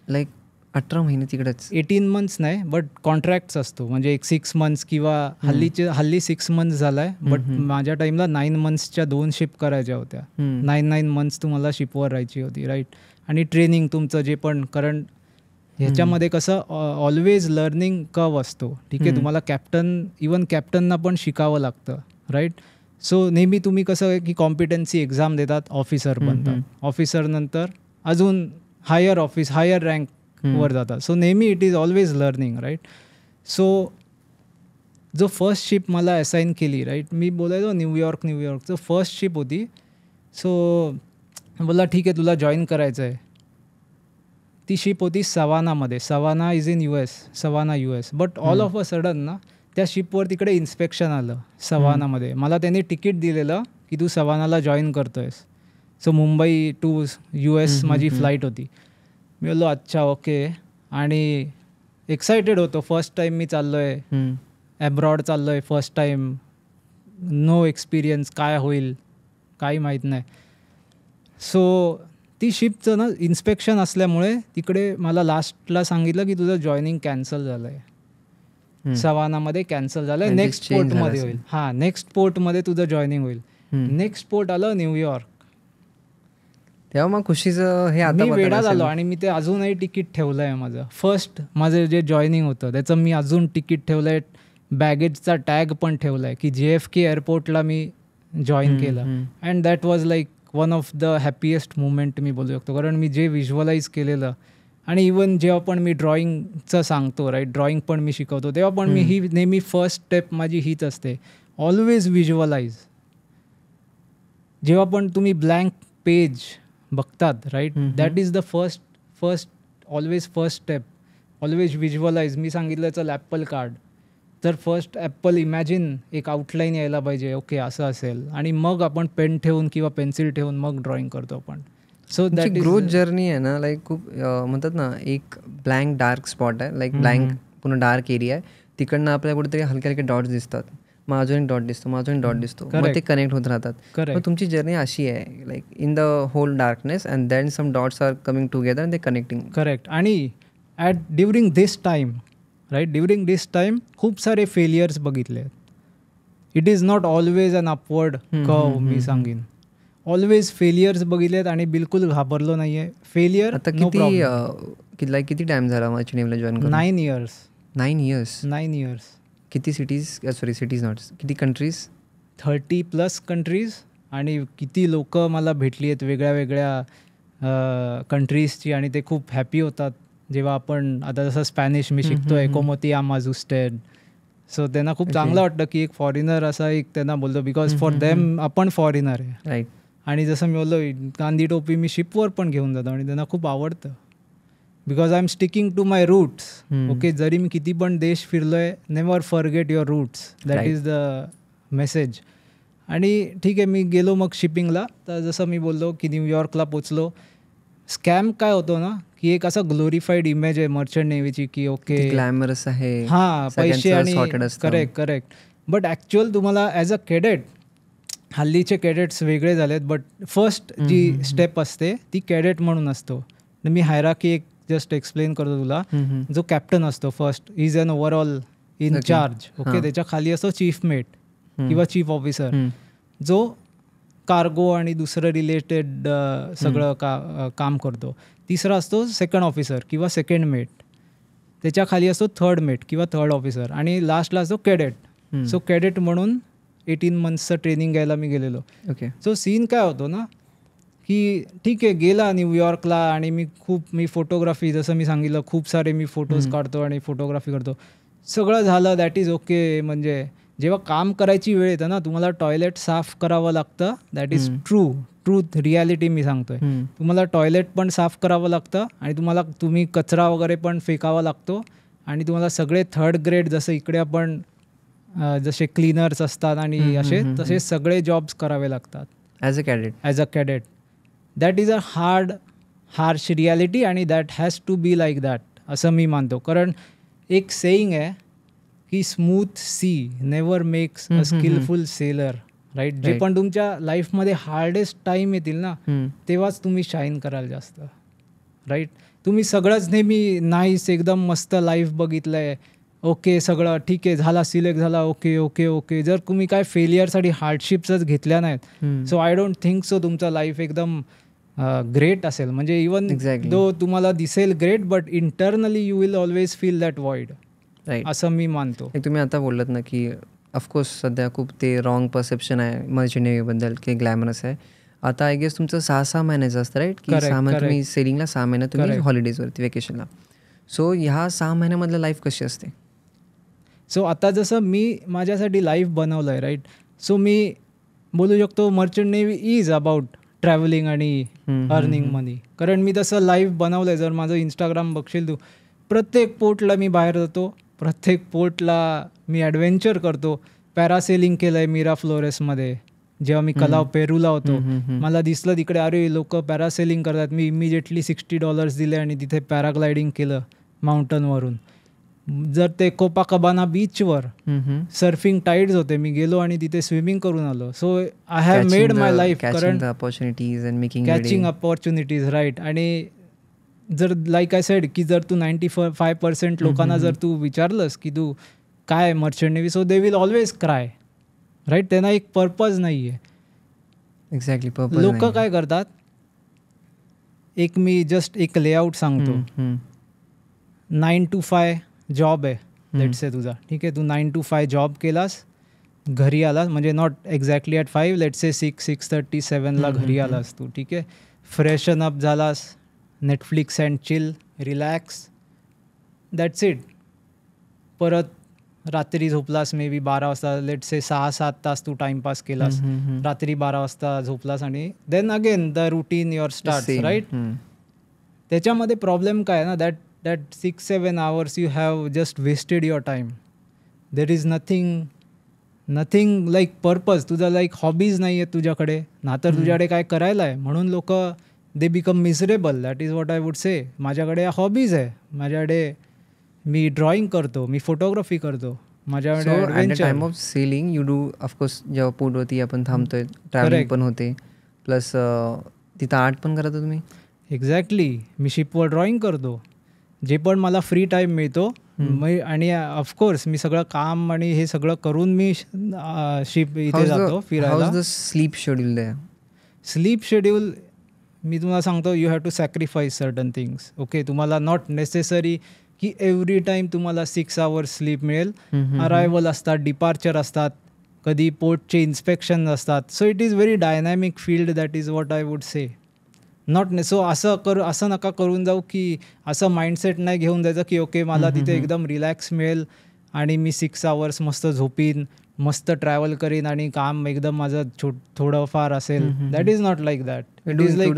लाईक 18 महिने तिकडेच. 18 मंथ्स नाही, बट कॉन्ट्रॅक्ट्स असतो, म्हणजे एक 6 मंथ्स किंवा हल्ली 6 मंथ्स झाला आहे, बट माझ्या टाईमला 9 मंथ्सच्या 2 शिप करायच्या होत्या. 9 मंथ्स तुम्हाला शिपवर राहायची होती, राईट. आणि ट्रेनिंग तुमचं जे पण करंट ह्याच्यामध्ये कसं ऑलवेज लर्निंग कर्व असतो. ठीक आहे, तुम्हाला इवन कॅप्टनना पण शिकावं लागतं, राईट. सो नेहमी तुम्ही कसं आहे की कॉम्पिटन्सी एक्झाम देतात, ऑफिसर बनतात, ऑफिसर नंतर अजून हायर रँकवर जातात. सो नेहमी it is always learning, right. So जो फर्स्ट शिप मला असाईन केली, राईट, मी बोलायचो न्यूयॉर्कचं फर्स्ट शिप होती. सो बोलला ठीक आहे तुला जॉईन करायचं आहे. ती शिप होती सवानामध्ये. Savannah is in US, Savannah US. But all of a sudden ना त्या शिपवर तिकडे इन्स्पेक्शन आलं सवानामध्ये. मला त्यांनी तिकीट दिलेलं की तू सवानाला जॉईन करतोयस. सो मुंबई टू US माझी फ्लाईट होती. मी बोललो अच्छा ओके. आणि एक्सायटेड होतो, फर्स्ट टाईम मी चाललो आहे, ॲब्रॉड चाललो आहे, फर्स्ट टाईम, नो एक्सपिरियन्स, काय होईल काही माहीत नाही. सो ती शिपचं ना इन्स्पेक्शन असल्यामुळे तिकडे मला लास्टला सांगितलं की तुझं जॉईनिंग कॅन्सल झालं आहे, सवानामध्ये कॅन्सल झालं आहे, नेक्स्ट पोर्टमध्ये होईल. हां, नेक्स्ट पोर्टमध्ये तुझं जॉईनिंग होईल. नेक्स्ट पोर्ट आलं न्यूयॉर्क. तेव्हा मग खुशीचं हे आता मी वेडा झालो आणि मी ते अजूनही तिकीट ठेवलं आहे माझं. माझं जे जॉईनिंग होतं त्याचं मी अजून तिकीट ठेवलं आहे, बॅगेजचा टॅग पण ठेवला आहे की JFK एअरपोर्टला मी जॉईन केलं. And that was like one of the happiest moment मी बोलू शकतो. कारण मी जे व्हिज्युअलाइज केलेलं, आणि इवन जेव्हा पण मी ड्रॉइंगचं सांगतो, राईट, ड्रॉइंग पण मी शिकवतो, तेव्हा पण मी ही नेहमी फर्स्ट स्टेप माझी हीच असते, ऑलवेज व्हिज्युअलाइज. जेव्हा पण तुम्ही ब्लँक पेज बघतात, right, that is the first always first step, always visualize. मी सांगितलं चल ॲपल कार्ड, तर फर्स्ट ॲपल इमॅजिन, एक आउटलाईन यायला पाहिजे, ओके असं असेल, आणि मग आपण पेन ठेवून किंवा पेन्सिल ठेवून मग ड्रॉइंग करतो आपण. सो दॅट ग्रोथ जर्नी आहे ना, लाईक खूप म्हणतात ना, एक ब्लँक डार्क स्पॉट आहे, लाईक ब्लँक पूर्ण डार्क एरिया आहे, तिकडनं आपल्याला कुठेतरी हलके हलके डॉट्स दिसतात, मग अजून एक डॉट दिसतो, मग अजून एक डॉट दिसतो, मग ते कनेक्ट होत राहतात. मग तुमची जर्नी अशी आहे, like in the whole darkness and then some dots are coming together and they connecting. Correct. आणि during this time, right, during this time खूप सारे फेलियर्स बघितले. It is not always an upward curve. मी सांगेन always failures बघितलेत आणि बिलकुल घाबरलो नाही आहे. फेलियर आता किती टाइम झाला माझ्या नेमला जॉईन करून? 9 years. 9 years. किती सिटीज नॉट, किती कंट्रीज? 30+ कंट्रीज. आणि किती लोक मला भेटली आहेत वेगळ्या वेगळ्या कंट्रीजची, आणि ते खूप हॅपी होतात जेव्हा आपण, आता जसं स्पॅनिश मी शिकतोय, कोमोती आमाज उस्टेड. सो त्यांना खूप चांगलं वाटतं की एक फॉरेनर असा एक त्यांना बोलतो, बिकॉज फॉर देम आपण फॉरेनर आहे, राईट. आणि जसं मी बोललो गांधी टोपी मी शिपवर पण घेऊन जातो आणि त्यांना खूप आवडतं, because I am sticking to my roots. Okay, जरी मी किती पण देश फिरलोय, never forget your roots, that is the message. आणि ठीक आहे, मी गेलो मग शिपिंगला. तर जसं मी बोललो की न्यूयॉर्कला पोचलो. स्कॅम काय होतो ना, की एक असा ग्लोरिफाईड इमेज आहे मर्चंट नेव्हीची की ओके ग्लॅमरस आहे, हां, पैसे आणि करेक्ट. बट ॲक्च्युअल तुम्हाला ॲज अ कॅडेट, हल्लीचे कॅडेट्स वेगळे झालेत, बट फर्स्ट जी स्टेप असते ती कॅडेट म्हणून असतो. मी हायरार्की एक जस्ट एक्सप्लेन करतो तुला. जो कॅप्टन असतो first is an overall in charge. Okay, त्याच्या खाली असतो चीफ मेट किंवा चीफ ऑफिसर, जो कार्गो आणि दुसरं रिलेटेड सगळं काम करतो. तिसरा असतो सेकंड ऑफिसर किंवा सेकंड मेट, त्याच्या खाली असतो थर्ड मेट किंवा थर्ड ऑफिसर, आणि लास्टला असतो कॅडेट. सो कॅडेट म्हणून 18 monthsचं ट्रेनिंग घ्यायला मी गेलेलो. ओके. सो सीन काय होतो ना, की ठीक आहे गेला न्यूयॉर्कला, आणि मी फोटोग्राफी, जसं मी सांगितलं खूप सारे मी फोटोज काढतो आणि फोटोग्राफी करतो, सगळं झालं, दॅट इज ओके. म्हणजे जेव्हा काम करायची वेळ येतं ना, तुम्हाला टॉयलेट साफ करावं लागतं, दॅट इज ट्रूथ रियालिटी मी सांगतोय. तुम्हाला टॉयलेट पण साफ करावं लागतं, आणि तुम्ही कचरा वगैरे पण फेकावा लागतो, आणि तुम्हाला सगळे थर्ड ग्रेड, जसं इकडे आपण जसे क्लीनर्स असतात आणि तसे सगळे जॉब्स करावे लागतात as a cadet. That is a harsh reality, आणि that has to be like that असं मी मानतो. कारण एक सेईंग आहे की smooth sea never makes a skillful sailor, right. जे पण तुमच्या लाईफमध्ये हार्डेस्ट टाईम येतील ना, तेव्हाच तुम्ही शाईन कराल जास्त, राईट. तुम्ही सगळंच नेहमी नाईस एकदम मस्त लाईफ बघितलं आहे, ओके सगळं ठीक आहे, झाला सिलेक्ट झाला, ओके ओके ओके, जर तुम्ही काय फेलियरसाठी हार्डशिप्सच घेतल्या नाहीत, so I don't think so तुमचा लाईफ एकदम ग्रेट असेल, म्हणजे इवन Exactly. दो तुम्हाला दिसेल great, but internally you will always feel that void, right. असं मी मानतो. तुम्ही आता बोललात ना की ऑफकोर्स सध्या खूप ते रॉंग परसेप्शन आहे मर्चंट नेव्हीबद्दल की ग्लॅमरस आहे. आता आय गेस तुमचं 6 महिन्याचं असतं राईट, की Correct, 6 महिने तुम्ही correct. सेलिंगला, 6 महिने तुम्ही Correct. हॉलिडेजवरती वेकेशनला. सो ह्या 6 महिन्यामधलं लाईफ कशी असते? सो आता जसं मी माझ्यासाठी लाईफ बनवलं आहे राईट, सो मी बोलू शकतो merchant navy is about travelling आणि अर्निंग मनी. कारण मी तसं लाईफ बनवलं आहे. जर माझं इंस्टाग्राम बघशील तू, प्रत्येक पोर्टला मी बाहेर जातो, प्रत्येक पोर्टला मी ॲडव्हेंचर करतो. पॅरासेलिंग केलं आहे मीरा फ्लोरेसमध्ये जेव्हा मी कलाव पेरूला होतो. मला दिसलं तिकडे अरे लोक पॅरासेलिंग करतात, मी इमिजिएटली $60 दिले आणि तिथे पॅराग्लायडिंग केलं माउंटनवरून. जर ते कोपाकबाना बीचवर सर्फिंग टाईड्स होते, मी गेलो आणि तिथे स्विमिंग करून आलो. So I have made my life कारण opportunities and making catching opportunities right. आणि जर लाईक आय सेड की जर तू 95% लोकांना जर तू विचारलंस की तू काय merchant navy, so they will always cry right. त्यांना एक पर्पज नाही आहे. एक्झॅक्टली. लोक काय करतात, एक मी जस्ट एक लेआउट सांगतो. 9 to 5 जॉब आहे लेट्स से तुझा, ठीक आहे. तू 9 to 5 जॉब केलास, घरी आलास, म्हणजे not exactly at 5, let's say 6:30, 7ला घरी आलास तू, ठीक आहे. फ्रेशन अप झालास, Netflix and chill, relax, that's it. परत रात्री झोपलास मे बी 12 वाजता, लेट्स से 6-7 तास तू टाइमपास केलास, रात्री 12 वाजता झोपलास आणि then again the routine your start right. त्याच्यामध्ये प्रॉब्लेम काय आहे ना, that 6-7 hours you have just wasted your time. There is nothing like purpose. तुझा लाईक हॉबीज नाही आहेत तुझ्याकडे ना, तर तुझ्याकडे काय करायला आहे. म्हणून लोक they become miserable. That is what I would से. माझ्याकडे हॉबीज आहे, माझ्याकडे मी ड्रॉइंग करतो, मी फोटोग्राफी करतो, माझ्याकडे at the time of selling you do of course, जेव्हा पोर्टवरती आपण थांबतोय ट्रॅव्हलिंग पण होते, प्लस तिथं आर्ट पण करता तुम्ही. एक्झॅक्टली. मी शिपवर ड्रॉइंग करतो, जे पण मला फ्री टाईम मिळतो. आणि ऑफकोर्स मी सगळं काम आणि हे सगळं करून मी शिप इथे जातो फिरायला. स्लीप शेड्यूल द्या. स्लीप शेड्यूल मी तुम्हाला सांगतो, you have to sacrifice certain things. Okay, तुम्हाला नॉट नेसेसरी की एव्हरी टाईम तुम्हाला 6 hours स्लीप मिळेल. अरायवल असतात, डिपार्चर असतात, कधी पोर्टचे इन्स्पेक्शन असतात. So it is very dynamic field. That is what I would say. Not so असं नका करून जाऊ की असं माइंडसेट नाही घेऊन जायचं की ओके मला तिथे एकदम रिलॅक्स मिळेल आणि मी 6 hours मस्त झोपीन, मस्त ट्रॅव्हल करीन आणि काम एकदम माझं थोडंफार असेल. That is not like that. It is like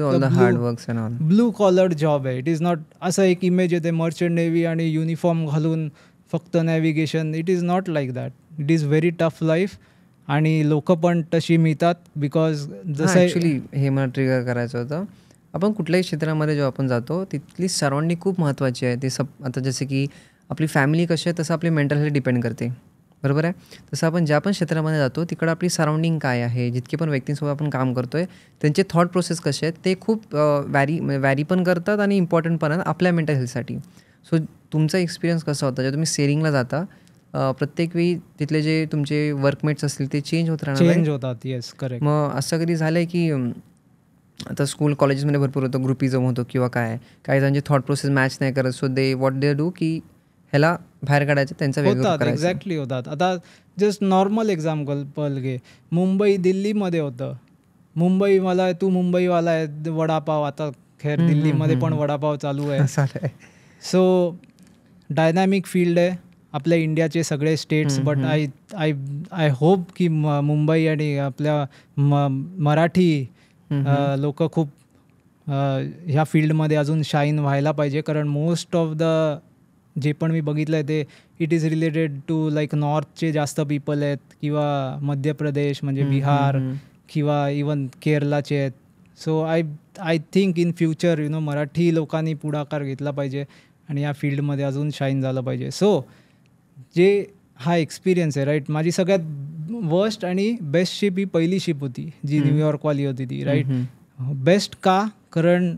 blue collared job आहे. इट इज नॉट असं एक इमेज येते मर्चंट नेव्ही आणि युनिफॉर्म घालून फक्त navigation. It is not like that. It is very tough life आणि लोक पण तशी मिळतात. बिकॉज जसं ॲक्च्युली हे मला ट्रिगर करायचं होतं. आपण कुठल्याही क्षेत्रामध्ये जेव्हा आपण जातो तिथली सराउंडिंग खूप महत्त्वाची आहे. ते आता जसे की आपली फॅमिली कशी आहे तसं आपली मेंटल हेल्थ डिपेंड करते, बरोबर आहे. तसं आपण ज्या पण क्षेत्रामध्ये जातो तिकडं आपली सराउंडिंग काय आहे, जितके पण व्यक्तींसोबत आपण काम करतो आहे त्यांचे थॉट प्रोसेस कसे आहेत ते खूप वॅरी पण करतात आणि इम्पॉर्टंट पण आहेत आपल्या मेंटल हेल्थसाठी. सो तुमचा एक्सपिरियन्स कसा होता जेव्हा तुम्ही सेलिंगला जाता? प्रत्येक वेळी तिथले जे तुमचे वर्कमेट्स असतील ते चेंज होतात. Yes, correct. मग असं कधी झालं आहे की आता स्कूल कॉलेजेसमध्ये भरपूर होतं, ग्रुपिझम होतो किंवा काय, काही जणांचे थॉट प्रोसेस मॅच नाही करत. So they what they do की ह्याला बाहेर काढायचं, त्यांचा वेगळं एक्झॅक्टली होतात. आता जस्ट नॉर्मल एक्झाम्पल घे. मुंबई दिल्लीमध्ये होतं. तू मुंबईवाला आहे, वडापाव. आता खैर दिल्लीमध्ये पण वडापाव चालू आहे. सो डायनॅमिक फील्ड आहे आपल्या इंडियाचे सगळे स्टेट्स. बट आय होप की मुंबई आणि आपल्या मराठी लोक खूप ह्या फील्डमध्ये अजून शाईन व्हायला पाहिजे. कारण मोस्ट ऑफ द जे पण मी बघितलं आहे ते it is related to like नॉर्थचे जास्त पीपल आहेत किंवा मध्य प्रदेश म्हणजे बिहार किंवा इवन केरलाचे आहेत. So I think in future Marathi लोकांनी पुढाकार घेतला पाहिजे आणि या फील्डमध्ये अजून शाईन झालं पाहिजे. सो जे हा एक्सपिरियन्स आहे राईट, माझी सगळ्यात वर्स्ट आणि बेस्ट शिप ही पहिली शिप होती जी न्यूयॉर्कवाली होती ती राईट. बेस्ट का? कारण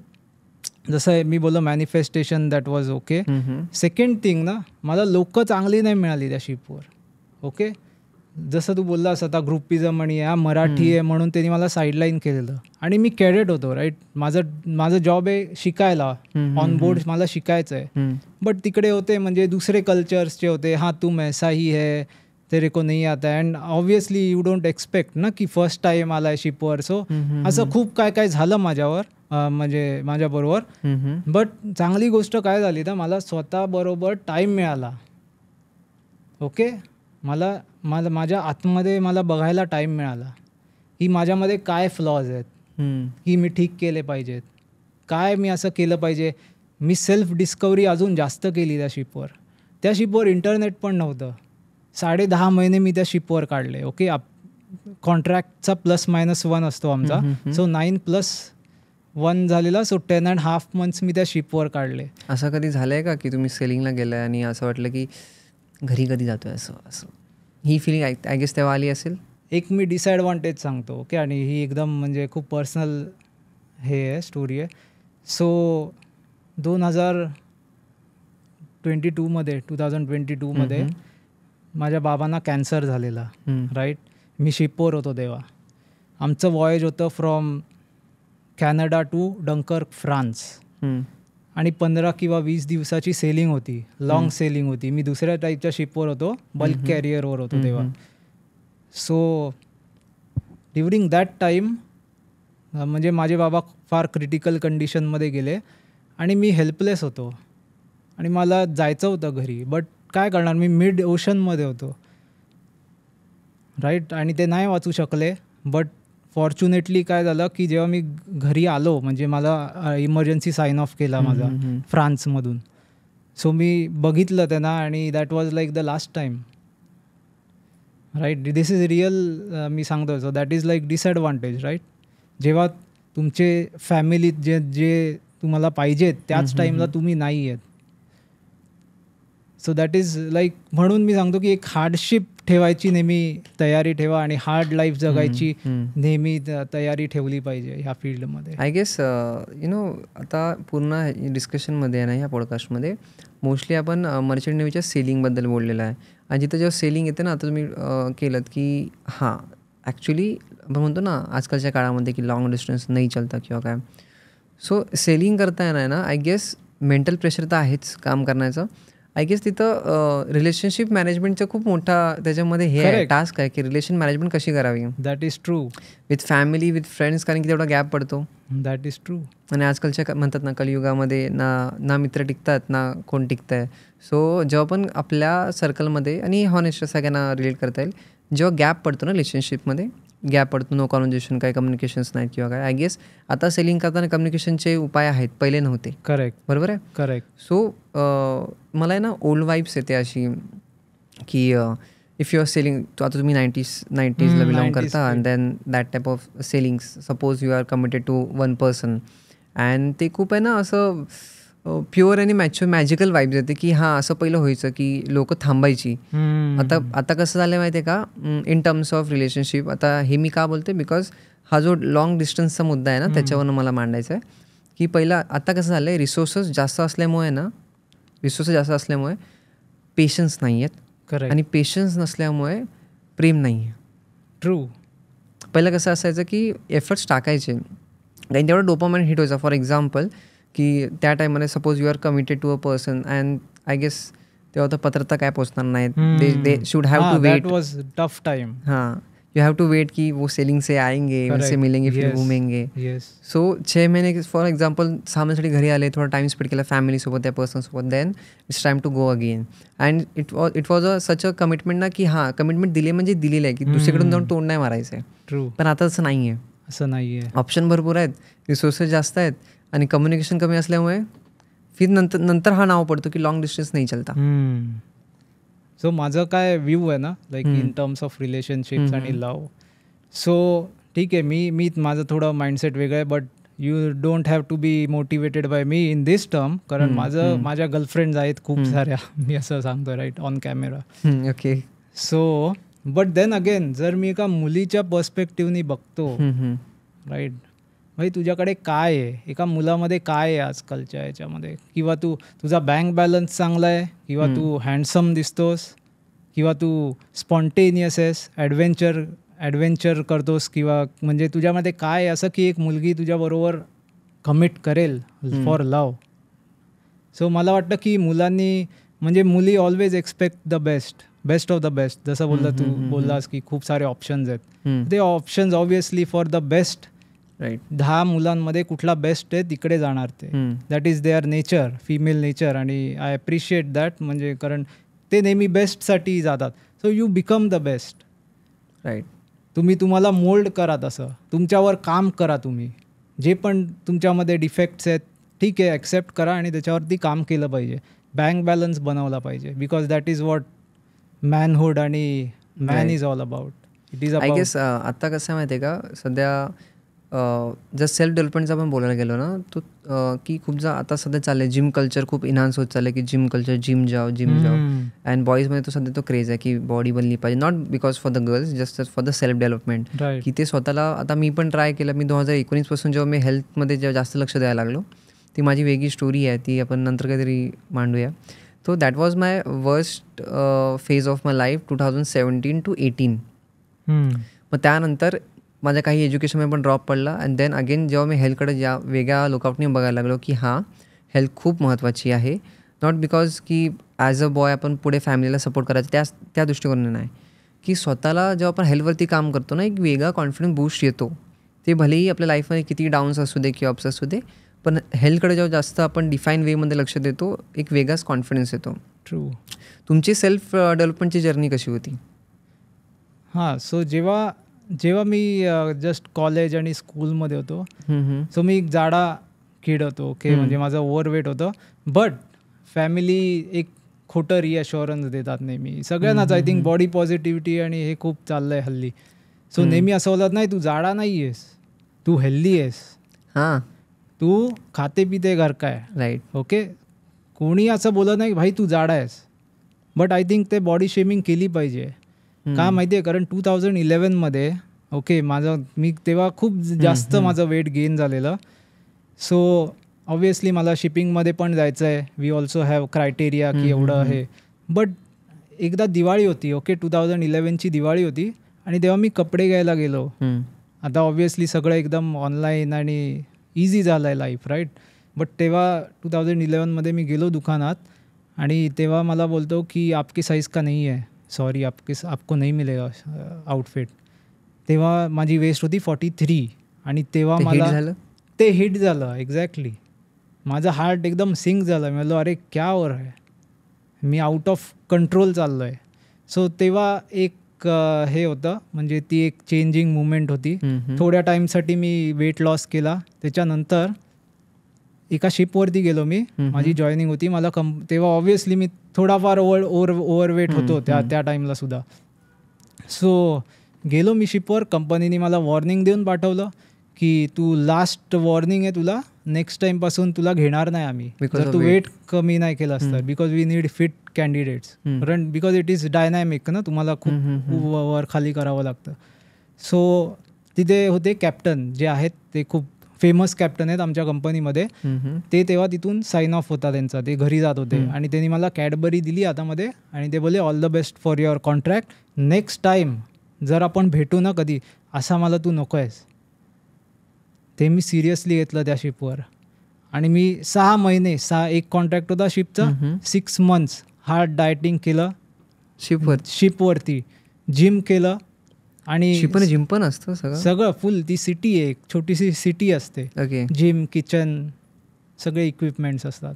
जसं मी बोललो manifestation that was okay. Second thing ना, मला लोक चांगली नाही मिळाली त्या शिपवर. ओके, जसं तू बोललास आता ग्रुपिझम आणि हा मराठी आहे म्हणून त्यांनी मला साईडलाईन केलेलं आणि मी कॅडेट होतो राईट. माझं जॉब आहे शिकायला, ऑन बोर्ड मला शिकायचं आहे. बट तिकडे होते म्हणजे दुसरे कल्चर्सचे होते, हां तुम ऐसा ही है, तेरे को नहीं आता है. And obviously you don't expect ना की फर्स्ट टाईम आला आहे शिपवर. सो असं खूप काय काय झालं माझ्यावर, म्हणजे माझ्याबरोबर. बट चांगली गोष्ट काय झाली तर मला स्वतःबरोबर टाईम मिळाला. ओके, मला माझ्या आतमध्ये मला बघायला टाईम मिळाला की माझ्यामध्ये काय फ्लॉज आहेत, की मी ठीक केले पाहिजेत, काय मी असं केलं पाहिजे. मी सेल्फ डिस्कवरी अजून जास्त केली त्या शिपवर. त्या शिपवर इंटरनेट पण नव्हतं. 10.5 महिने मी त्या शिपवर काढले. ओके, कॉन्ट्रॅक्टचा +-1 असतो आमचा. सो 9+1 झालेला. सो 10.5 months मी त्या शिपवर काढले. असं कधी झालंय का की तुम्ही सेलिंगला गेलाय आणि असं वाटलं की घरी कधी जातोय असं ही फिलिंग आय गेस तेव्हा आली असेल? एक मी डिसॲडव्हान्टेज सांगतो. ओके, आणि ही एकदम म्हणजे खूप पर्सनल हे आहे, स्टोरी आहे. सो 2022मध्ये माझ्या बाबांना कॅन्सर झालेला. राईट, मी शिपवर होतो तेव्हा. आमचं वॉयेज होतं from Canada to Dunkirk, France. आणि 15 किंवा 20 दिवसाची सेलिंग होती, लॉंग सेलिंग होती. मी दुसऱ्या टाईपच्या शिपवर होतो, बल्क कॅरियरवर होतो तेव्हा. सो ड्युरिंग दॅट टाईम म्हणजे माझे बाबा फार क्रिटिकल कंडिशनमध्ये गेले आणि मी हेल्पलेस होतो आणि मला जायचं होतं घरी. बट काय करणार, मी मिड ओशनमध्ये होतो. राईट, आणि ते नाही वाचू शकले. बट फॉर्च्युनेटली काय झालं की जेव्हा मी घरी आलो, म्हणजे मला इमर्जन्सी साईन ऑफ केला माझा फ्रान्समधून. सो मी बघितलं त्यांना आणि that was like the last time. Right, this is real मी सांगतो. So that is like disadvantage. Right, जेव्हा तुमचे फॅमिलीत जे तुम्हाला पाहिजेत त्याच टाईमला तुम्ही नाही आहेत. सो दॅट इज लाईक, म्हणून मी सांगतो की एक हार्डशिप ठेवायची नेहमी तयारी ठेवा आणि हार्ड लाईफ जगायची नेहमी तयारी ठेवली पाहिजे ह्या फील्डमध्ये. आय गेस आता पूर्ण डिस्कशनमध्ये आहे ना ह्या पॉडकास्टमध्ये मोस्टली आपण मर्चंट नेव्हीच्या सेलिंगबद्दल बोललेलं आहे. आणि जिथं जेव्हा सेलिंग येते ना, आता तुम्ही केलं की हां ॲक्च्युली आपण म्हणतो ना आजकालच्या काळामध्ये की लॉंग डिस्टन्स नाही चलता किंवा काय. सो सेलिंग करता येणार ना, आय गेस मेंटल प्रेशर तर आहेच काम करण्याचं. आय गेस तिथं रिलेशनशिप मॅनेजमेंटचं खूप मोठा त्याच्यामध्ये हे आहे, टास्क आहे की रिलेशन मॅनेजमेंट कशी करावी. That is true. With family, with friends, कारण की तेवढा गॅप पडतो. That is true. आणि आजकालच्या म्हणतात ना कलियुगामध्ये ना मित्र टिकतात ना कोण टिकतं आहे. सो जेव्हा पण आपल्या सर्कलमध्ये, आणि हॉनेस्ट सगळ्यांना रिलेट करता येईल, जेव्हा गॅप पडतो ना रिलेशनशिपमध्ये, गॅप पडतो, नो कॉन्व्हर्सेशन, काही कम्युनिकेशन्स नाहीत किंवा काय, आय गेस आता सेलिंग करताना कम्युनिकेशनचे उपाय आहेत, पहिले नव्हते. करेक्ट, बरोबर आहे. करेक्ट. सो मला आहे ना ओल्ड वाईब्स येते अशी की इफ यू आर सेलिंग, आता तुम्ही 90sला बिलॉंग करता and then that type of sailings, suppose you are committed to one person and ते खूप आहे ना असं प्युअर आणि मॅजिकल वाईब्स येते की हां असं पहिलं व्हायचं की लोक थांबायची. आता कसं झालं माहिती आहे का इन टर्म्स ऑफ रिलेशनशिप. आता हे मी का बोलते, बिकॉज हा जो लॉंग डिस्टन्सचा मुद्दा आहे ना त्याच्यावरनं मला मांडायचा आहे की पहिला आता कसं झालं आहे, रिसोर्सेस जास्त असल्यामुळे पेशन्स नाही आहेत. करेक्ट. आणि पेशन्स नसल्यामुळे प्रेम नाही आहे. ट्रू. पहिलं कसं असायचं की एफर्ट्स टाकायचे आणि तेवढं डोपामाइन हिट व्हायचा. फॉर एक्झाम्पल की त्या टाईममध्ये suppose you are committed to a person and I guess तेव्हा तर पत्रता काय पोचणार नाहीत. They should have to wait. That was tough time. हाँ, यू हैव टू वेट कि वो सेलिंग से आएंगे, उनसे मिलेंगे, फिर घूमेंगे. सो 6 महिने फॉर एक्झाम्पल सामन्यासाठी घरी आले, थोडा टाइम स्पेंड केला फॅमिलीसोबत, त्या पर्सनसोबत, then it's time to go again. And it was such a commitment ना की हां कमिटमेंट दिली म्हणजे दिलेलं आहे की दुसरीकडून जाऊन तोंड नाही मारायचं आहे. ट्रू. पण आता असं नाही आहे. असं नाही आहे. ऑप्शन भरपूर आहेत, रिसोर्सेस जास्त आहेत आणि कम्युनिकेशन कमी असल्यामुळे फिर नंतर हा नाव पडतो की लॉंग डिस्टन्स नाही चलता. सो माझं काय व्ह्यू आहे ना like in terms of relationships आणि लव्ह. सो ठीक आहे, मी माझं थोडं माइंडसेट वेगळं आहे, but you don't have to be motivated by me in this term. कारण माझ्या गर्लफ्रेंड्स आहेत खूप साऱ्या, मी असं सांगतो right on camera. Okay. So but then again जर मी एका मुलीच्या पर्स्पेक्टिव्हनी बघतो राईट, भाई तुझ्याकडे काय आहे, एका मुलामध्ये काय आहे आजकालच्या याच्यामध्ये, किंवा तुझा बँक बॅलन्स चांगला आहे, किंवा तू हँडसम दिसतोस, किंवा तू स्पॉन्टेनियस आहेस, ॲडव्हेंचर करतोस, किंवा म्हणजे तुझ्यामध्ये काय असं की एक मुलगी तुझ्याबरोबर कमिट करेल फॉर लव. सो मला वाटतं की मुलांनी म्हणजे मुली always expect the best of the best. जसं तू बोललास की खूप सारे ऑप्शन्स आहेत. ते options obviously for the best, right, 10 मुलांमध्ये कुठला बेस्ट आहे तिकडे जाणार ते. That is their nature, female nature. आणि आय ॲप्रिशिएट दॅट, म्हणजे कारण ते नेहमी बेस्टसाठी जातात. So you become the best. Right. तुम्हाला मोल्ड करा, तसं तुमच्यावर काम करा. तुम्ही जे पण तुमच्यामध्ये डिफेक्ट्स आहेत ठीक आहे, ॲक्सेप्ट करा आणि त्याच्यावरती काम केलं पाहिजे. बँक बॅलन्स बनवला पाहिजे, because that is what manhood आणि man is all about. It is I about. Guess आत्ता कसं आहे माहिती आहे का, सध्या जर सेल्फ डेव्हलपमेंटचा आपण बोलायला गेलो ना, तो की खूप आता सध्या चाललं आहे जिम कल्चर, खूप इन्हान्स होत चाललं आहे की जिम कल्चर, जिम जाओ. अँड बॉईजमध्ये तो सध्या तो क्रेज आहे की बॉडी बनली पाहिजे, not because for the girls, just for the self development. की ते स्वतःला, आता मी पण ट्राय केलं. मी 2019 पासून जेव्हा मी हेल्थमध्ये जेव्हा जास्त लक्ष द्यायला लागलो, ती माझी वेगळी स्टोरी आहे, ती आपण नंतर काहीतरी मांडूया. तो that was my worst phase of my life 2017 to 18. मग त्यानंतर माझ्या काही एज्युकेशनमध्ये पण ड्रॉप पडला. अँड देन अगेन जेव्हा मी हेल्थकडे ज्या वेगळ्या लोकांनी बघायला लागलो की हां, हेल्थ खूप महत्त्वाची आहे. नॉट बिकॉज की ॲज अ बॉय आपण पुढे फॅमिलीला सपोर्ट करायचं त्या दृष्टिकोनाने नाही, की स्वतःला जेव्हा आपण हेल्थवरती काम करतो ना, एक वेगळा कॉन्फिडन्स बूस्ट येतो. ते भलेही आपल्या लाईफमध्ये किती डाऊन्स असू दे किंवा अप्स असू दे, पण हेल्थकडे जेव्हा जास्त आपण डिफाईन वेमध्ये लक्ष देतो, एक वेगळाच कॉन्फिडन्स येतो. ट्रू. तुमची सेल्फ डेव्हलपमेंटची जर्नी कशी होती? हां, सो जेव्हा मी जस्ट कॉलेज आणि स्कूलमध्ये होतो, सो मी एक जाडा किड होतो. ओके, म्हणजे माझं ओव्हरवेट होतं. बट फॅमिली एक खोटं रिअश्युरन्स देतात नेहमी सगळ्यांनाच. आय थिंक बॉडी पॉझिटिव्हिटी आणि हे खूप चाललं आहे हल्ली. सो नेहमी असं बोलत नाही, तू जाडा नाही आहेस, तू हेल्दी आहेस, हां, तू खाते पिते घर काय. राईट. ओके, कोणी असं बोलत नाही भाई तू जाडा आहेस. बट आय थिंक ते बॉडी शेमिंग केली पाहिजे. का माहिती आहे, कारण 2011मध्ये ओके मी तेव्हा खूप जास्त माझं वेट गेन झालेलं. सो ऑब्वियसली मला शिपिंगमध्ये पण जायचं आहे. वी ऑल्सो हॅव क्रायटेरिया की एवढं आहे. बट एकदा दिवाळी होती. ओके, 2011ची दिवाळी होती आणि तेव्हा मी कपडे घ्यायला गेलो. आता ऑब्वियसली सगळं एकदम ऑनलाईन आणि इझी झालं आहे लाईफ, राईट. बट तेव्हा 2011मध्ये मी गेलो दुकानात आणि तेव्हा मला बोलतो की आपकी साईज का नाही आहे, सॉरी आपको नहीं मिलेगा आउटफिट. तेव्हा माझी वेस्ट होती 43 आणि तेव्हा मला ते हिट झालं. एक्झॅक्टली, माझं हार्ट एकदम सिंक झालं. मी बोललो अरे क्या हो रहा है, मी आउट ऑफ कंट्रोल चाललो आहे. सो तेव्हा एक हे होतं, म्हणजे ती एक चेंजिंग मुवमेंट होती. थोड्या टाईमसाठी मी वेट लॉस केला. त्याच्यानंतर एका शिपवरती गेलो मी, माझी जॉईनिंग होती. मला तेव्हा ऑब्वियसली मी थोडाफार ओव्हरवेट होतो त्या टाईमला सुद्धा. सो गेलो मी शिपवर. कंपनीने मला वॉर्निंग देऊन पाठवलं की तू लास्ट वॉर्निंग आहे तुला, नेक्स्ट टाईमपासून तुला घेणार नाही आम्ही जर तू वेट कमी नाही केलं असतं. Because we need fit candidates. कारण बिकॉज इट इज डायनॅमिक ना, तुम्हाला खूप वर खाली करावं लागतं. सो तिथे होते कॅप्टन जे आहेत, ते खूप फेमस कॅप्टन आहेत आमच्या कंपनीमध्ये. ते तेव्हा तिथून साइन ऑफ होता त्यांचा, ते घरी जात होते आणि त्यांनी मला कॅडबरी दिली हातामध्ये आणि ते बोलले all the best for your contract. Next time जर आपण भेटू ना कधी, असा मला तू नको आहेस. ते मी सिरियसली घेतलं त्या शिपवर आणि मी 6 महिने एक कॉन्ट्रॅक्ट होता शिपचा, 6 months हार्ड डायटिंग केलं शिपवरती, जिम केलं. आणि जिम पण असतं सगळं फुल. ती सिटी आहे, एक छोटीशी सिटी असते. जिम, किचन, सगळे इक्विपमेंट्स असतात.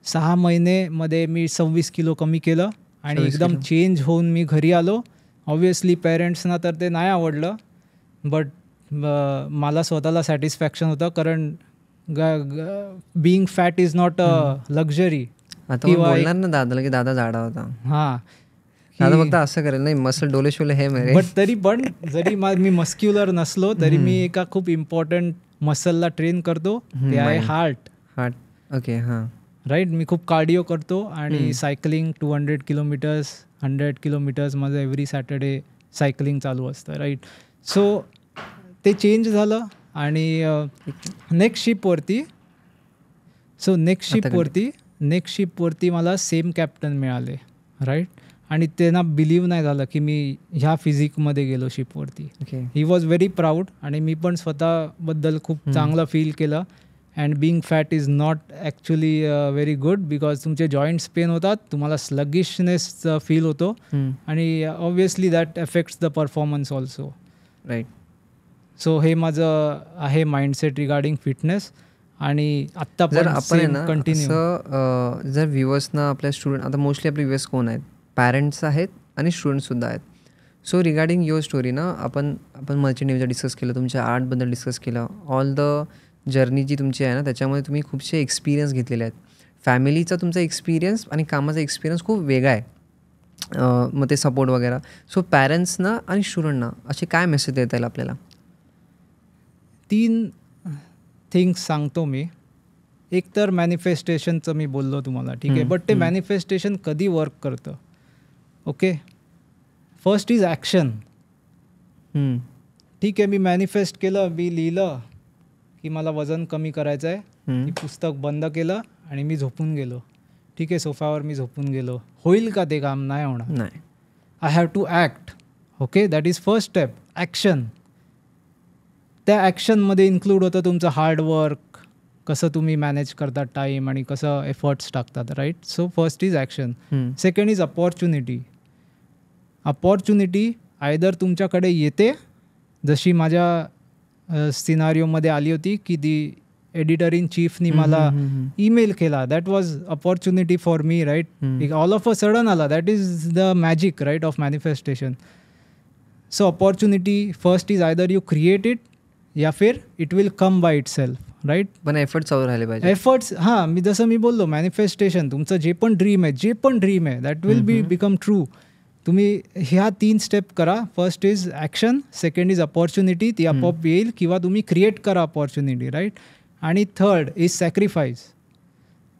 6 महिनेमध्ये मी 26 किलो कमी केलं आणि एकदम चेंज होऊन मी घरी आलो. ऑब्वियसली पेरेंट्सना तर ते नाही आवडलं, बट मला स्वतःला सॅटिस्फॅक्शन होतं, कारण being fat is not a luxury. बोलणार ना दादाला की दादा जाडा होता. हां, दादा फक्त असं करेल नाही, मसल डोले शोले हे मेरे. बट तरी पण जरी मी मस्क्युलर नसलो तरी मी एका खूप इम्पॉर्टंट मसलला ट्रेन करतो, ते आहे हार्ट. ओके, हां, राईट. मी खूप कार्डिओ करतो आणि सायकलिंग 200 किलोमीटर्स 100 किलोमीटर्स माझं एव्हरी सॅटर्डे सायकलिंग चालू असतं, राईट. सो ते चेंज झालं आणि नेक्स्ट शिपवरती मला सेम कॅप्टन मिळाले, राईट. आणि त्यांना बिलीव्ह नाही झालं की मी ह्या फिजिकमध्ये गेलो शिपवरती. Okay. He was very proud आणि मी पण स्वतःबद्दल खूप चांगलं फील केलं. And being fat is not actually very good because तुमचे जॉईंट्स पेन होतात, तुम्हाला स्लगिशनेस फील होतो आणि obviously that effects the performance also. Right. So हे माझं आहे माइंडसेट रिगार्डिंग फिटनेस. आणि आत्ता जर पण आपण आहे ना कंटिन्यू असं जर व्ह्युअर्सना आपल्या स्टुडंट, आता मोस्टली आपले व्ह्युअर्स कोण आहेत, पॅरेंट्स आहेत आणि स्टुडंट्ससुद्धा आहेत. सो रिगार्डिंग युअर स्टोरी ना, आपण मर्चंट नेव्हीचं डिस्कस केलं, तुमच्या आर्टबद्दल डिस्कस केलं, ऑल द जर्नी जी तुमची आहे ना त्याच्यामध्ये तुम्ही खूपसे एक्सपिरियन्स घेतलेले आहेत. फॅमिलीचा तुमचा एक्सपिरियन्स आणि कामाचा एक्सपिरियन्स खूप वेगळा आहे. मग ते सपोर्ट वगैरे. सो पॅरेंट्सना आणि स्टुडंटना असे काय मेसेज देता येईल आपल्याला? 3 थिंग्स सांगतो मी. एक तर मॅनिफेस्टेशनचं मी बोललो तुम्हाला, ठीक आहे. बट ते मॅनिफेस्टेशन कधी वर्क करतं? Okay, first is action. ठीक आहे, मी मॅनिफेस्ट केलं, मी लिहिलं की मला वजन कमी करायचं आहे, मी पुस्तक बंद केलं आणि मी झोपून गेलो. ठीक आहे, सोफ्यावर मी झोपून गेलो. होईल का ते काम? नाही होणार. नाही. I have to act. Okay, that is first step, action. त्या ॲक्शनमध्ये इन्क्लूड होतं तुमचं हार्डवर्क, कसं तुम्ही मॅनेज करता टाईम आणि कसं एफर्ट्स टाकतात, right. So first is action. Second is opportunity. Opportunity either तुमच्याकडे येते, जशी माझ्या सिनारिओमध्ये आली होती की दी एडिटर इन चीफनी मला ईमेल केला. That was opportunity for me, right. All of a sudden आला. That is the magic, right, of manifestation. So opportunity first is either you create it या फिर it will come by itself, right. पण efforts चालू राहिले पाहिजे. Efforts, हां, मी बोललो manifestation, तुमचं जे पण ड्रीम आहे that will be become true. तुम्ही ह्या 3 स्टेप करा. First is action, second is opportunity, ती आपोआप येईल किंवा तुम्ही क्रिएट करा अपॉर्च्युनिटी, राईट. आणि थर्ड इज सॅक्रिफाईस.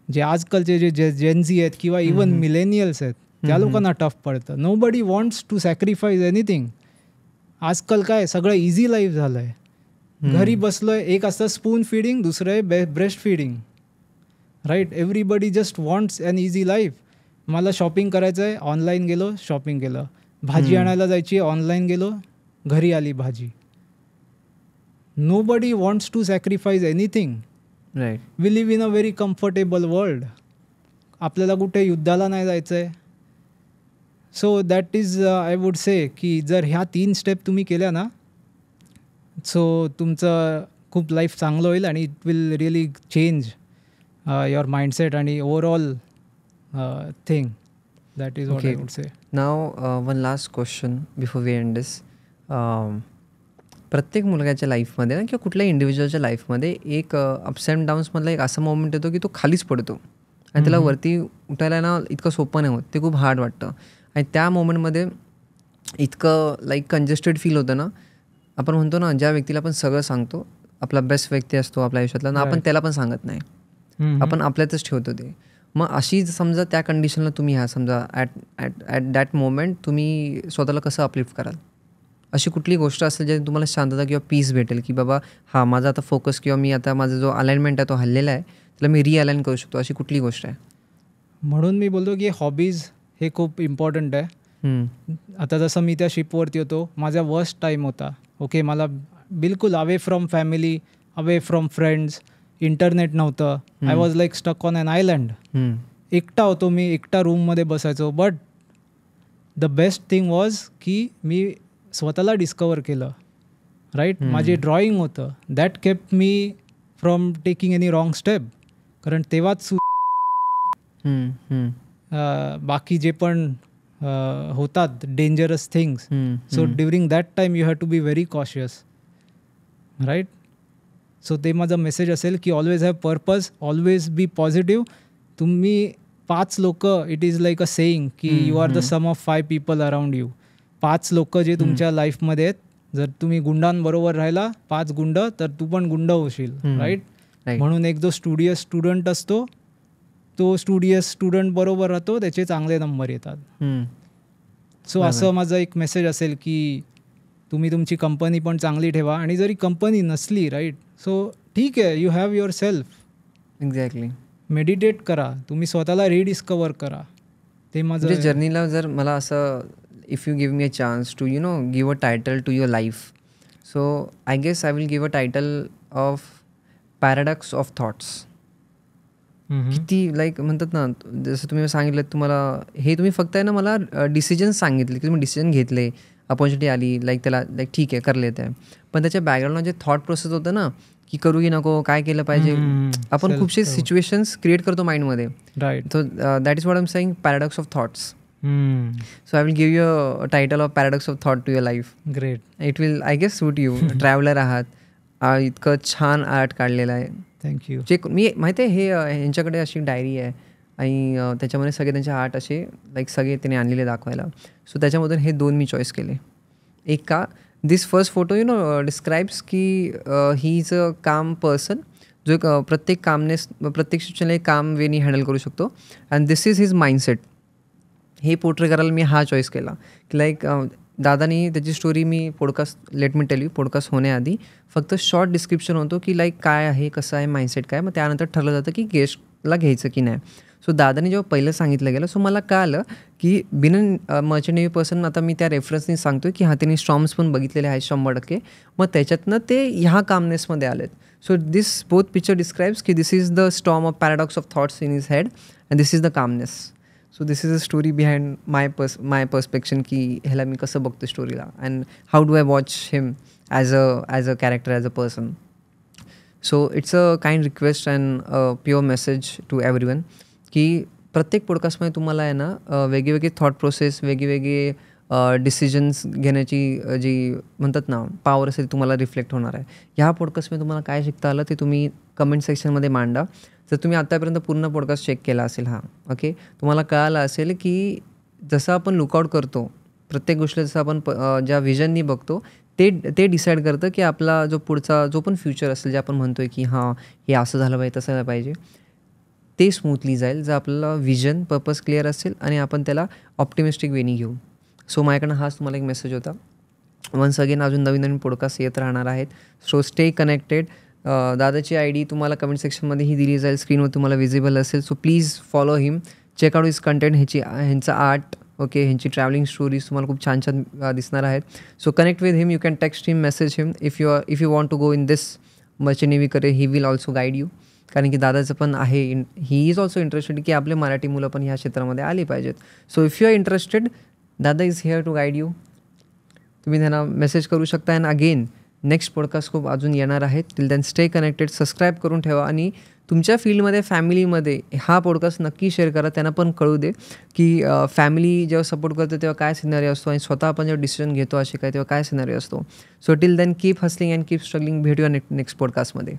जे आजकालचे जे जेनझी आहेत किंवा इवन मिलेनियल्स आहेत त्या लोकांना टफ पडतं. Nobody wants to sacrifice anything. आजकाल काय सगळं इझी लाईफ झालं आहे. घरी बसलोय, एक असतं स्पून फिडिंग, दुसरं आहे breast feeding, right. Everybody just wants an easy life. मला शॉपिंग करायचं आहे, ऑनलाईन गेलो, शॉपिंग केलं. भाजी आणायला जायची, ऑनलाईन गेलो, घरी आली भाजी. Nobody wants to sacrifice anything. Right. We live in a very comfortable world. आपल्याला कुठे युद्धाला नाही जायचं आहे. So that is I would से की जर ह्या 3 स्टेप तुम्ही केल्या ना, सो तुमचं खूप लाईफ चांगलं होईल आणि it will really change your mindset आणि overall thing. That is what I would say. Now one last question before we end this. प्रत्येक मुलगाच्या लाईफमध्ये ना किंवा कुठल्याही इंडिव्हिज्युअलच्या लाईफमध्ये एक अप्स अँड डाऊन्समधला एक असा मोमेंट येतो की तो खालीच पडतो आणि त्याला वरती उठायला ना इतकं सोपं नाही होत, ते खूप हार्ड वाटतं. आणि त्या मोमेंटमध्ये इतकं कंजेस्टेड फील होतं ना. आपण म्हणतो ना, ज्या व्यक्तीला आपण सगळं सांगतो, आपला बेस्ट व्यक्ती असतो आपल्या आयुष्यातला ना, आपण त्याला पण सांगत नाही, आपण आपल्यातच ठेवतो ते. मग अशी समजा त्या कंडिशनला तुम्ही समजा ॲट दॅट मोमेंट तुम्ही स्वतःला कसं अपलिफ्ट कराल? अशी कुठली गोष्ट असेल ज्याने तुम्हाला शांतता किंवा पीस भेटेल की बाबा हां, माझा आता फोकस किंवा मी आता माझा जो अलाइनमेंट आहे तो हल्लेला आहे, त्याला मी रिअलाइन करू शकतो, अशी कुठली गोष्ट आहे? म्हणून मी बोलतो की हॉबीज हे खूप इम्पॉर्टंट आहे. आता जसं मी त्या शिपवरती होतो, माझा वर्स्ट टाईम होता. ओके, मला बिलकुल away from family, away from friends, internet नव्हतं. I was like stuck on an island. एकटा होतो मी, एकटा रूममध्ये बसायचो. But the best thing was की मी स्वतःला डिस्कवर केलं, राईट. माझे ड्रॉइंग होतं, that kept me from taking any wrong step. कारण तेव्हाच बाकी जे पण होतात dangerous things. So during that time you have to be very cautious, right. So ते माझं मेसेज असेल की always have purpose, always be positive. तुम्ही 5 लोक, it is like a saying की you are the sum of 5 people around you. 5 लोक जे तुमच्या लाईफमध्ये आहेत, जर तुम्ही गुंडांबरोबर राहिला 5 गुंड, तर तू पण गुंड होशील, राईट. म्हणून एक जो स्टुडियस स्टुडंट असतो, तो स्टुडियस स्टुडंट बरोबर राहतो, त्याचे चांगले नंबर येतात. सो असं माझं एक मेसेज असेल की तुम्ही तुमची कंपनी पण चांगली ठेवा. आणि जरी कंपनी नसली, राईट, सो ठीक आहे, you have your self. Exactly. Meditate करा, तुम्ही स्वतःला रिडिस्कवर करा. ते म्हणजे माझं जर्नीला जर मला असं if you give me a chance to give a title to your life, so I guess I will give a title of paradox of thoughts. किती लाईक म्हणतात ना, जसं तुम्ही सांगितलं तुम्हाला हे तुम्ही फक्त आहे ना मला डिसिजन सांगितले की तुम्ही डिसिजन घेतले, अपॉर्च्युनिटी आली, लाईक त्याला लाईक ठीक आहे करले ते, पण त्याच्या बॅकग्राऊंडला जे थॉट प्रोसेस होतं ना की करू की नको, काय केलं पाहिजे, आपण खूपशे सिच्युएशन्स क्रिएट करतो माइंडमध्ये. Right. So that is what I am saying, paradox of thoughts. So I will give you a title of paradox of thought to your life. Great. It will I guess suit you. Traveller आहात, इतकं छान art काढलेलं आहे. Thank you. जे मी माहिती आहे हे ह्यांच्याकडे अशी डायरी आहे आणि त्याच्यामध्ये सगळे त्यांचे आर्ट असे लाईक सगळे त्याने आणलेले दाखवायला. सो त्याच्यामधून हे 2 मी चॉईस केले. एक का दिस फर्स्ट फोटो डिस्क्राइब्स की ही इज अ काम पर्सन जो एक प्रत्येक सिच्युएशनला एक काम वेनी हँडल करू शकतो. And this is his mindset. हे पोर्ट्रे करायला मी हा चॉईस केला की लाईक दादानी त्याची story me let me tell you podcast होण्याआधी फक्त शॉर्ट डिस्क्रिप्शन होतो की लाईक काय आहे, कसं आहे, माइंडसेट काय, मग त्यानंतर ठरलं जातं की गेस्टला घ्यायचं की नाही. सो दादानी जेव्हा पहिलं सांगितलं गेलं, सो मला कळालं की मर्चंट नेव्ही पर्सन, आता मी त्या रेफरन्सनी सांगतो की त्यांनी स्टॉर्म्स पण बघितलेले आहेत 100%. मग त्याच्यातनं ते ह्या कामनेसमध्ये आलेत. So this both picture describes की this is the storm of paradox of thoughts in his head and this is the calmness. So this is a story behind my perception की ह्याला मी कसं बघतो स्टोरीला and how do I watch him as a character, as a person. So it's a kind request and pure message to everyone की प्रत्येक पॉडकास्टमध्ये तुम्हाला आहे ना वेगवेगळे थॉट प्रोसेस, वेगवेगळे डिसिजन्स घेण्याची जी म्हणतात ना पॉवर असेल तुम्हाला रिफ्लेक्ट होणार आहे. ह्या पॉडकास्टमध्ये तुम्हाला काय शिकता आलं ते तुम्ही कमेंट सेक्शनमध्ये मांडा. जर तुम्ही आत्तापर्यंत पूर्ण पॉडकास्ट चेक केला असेल ओके, तुम्हाला कळालं असेल की जसं आपण लुकआउट करतो प्रत्येक गोष्ट, जसं आपण ज्या व्हिजननी बघतो ते डिसाईड करतं की आपला जो पुढचा जो पण फ्युचर असेल, जे आपण म्हणतो आहे की हे असं झालं पाहिजे, तसं झालं पाहिजे, ते स्मूथली जाईल जर आपल्याला व्हिजन पर्पज क्लिअर असेल आणि आपण त्याला ऑप्टिमिस्टिक वेनी घेऊ. सो माझ्याकडनं हाच तुम्हाला एक मेसेज होता. वन्स अगेन अजून नवीन पॉडकास्ट येत राहणार आहेत. So stay connected. दादाची ID तुम्हाला कमेंट सेक्शनमध्येही दिली जाईल, स्क्रीनवर तुम्हाला विजिबल असेल. So please follow him, check out his content, ह्यांचं आर्ट, ओके, ह्यांची ट्रॅव्हलिंग स्टोरीज तुम्हाला खूप छान छान दिसणार आहेत. So connect with him, you can text him, message him if you want to go in this merchant navy career, he will also guide you. कारण की दादाचं पण आहे, ही इज ऑल्सो इंटरेस्टेड की आपले मराठी मुलं पण ह्या क्षेत्रामध्ये आली पाहिजेत. So if you are interested, दादा is here to guide you. तुम्ही त्यांना मेसेज करू शकता. अँड अगेन नेक्स्ट पॉडकास्ट खूप अजून येणार आहेत. Till then stay connected, subscribe करून ठेवा आणि तुमच्या फील्डमध्ये, फॅमिलीमध्ये हा पॉडकास्ट नक्की शेअर करा. त्यांना पण कळू दे की फॅमिली जेव्हा सपोर्ट करते तेव्हा काय सिनारिओ असतो आणि स्वतः आपण जेव्हा डिसिजन घेतो असे काय तेव्हा काय सिनारिओ असतो. So till then keep hustling and keep struggling. भेटूया नेक्स्ट पॉडकास्टमध्ये.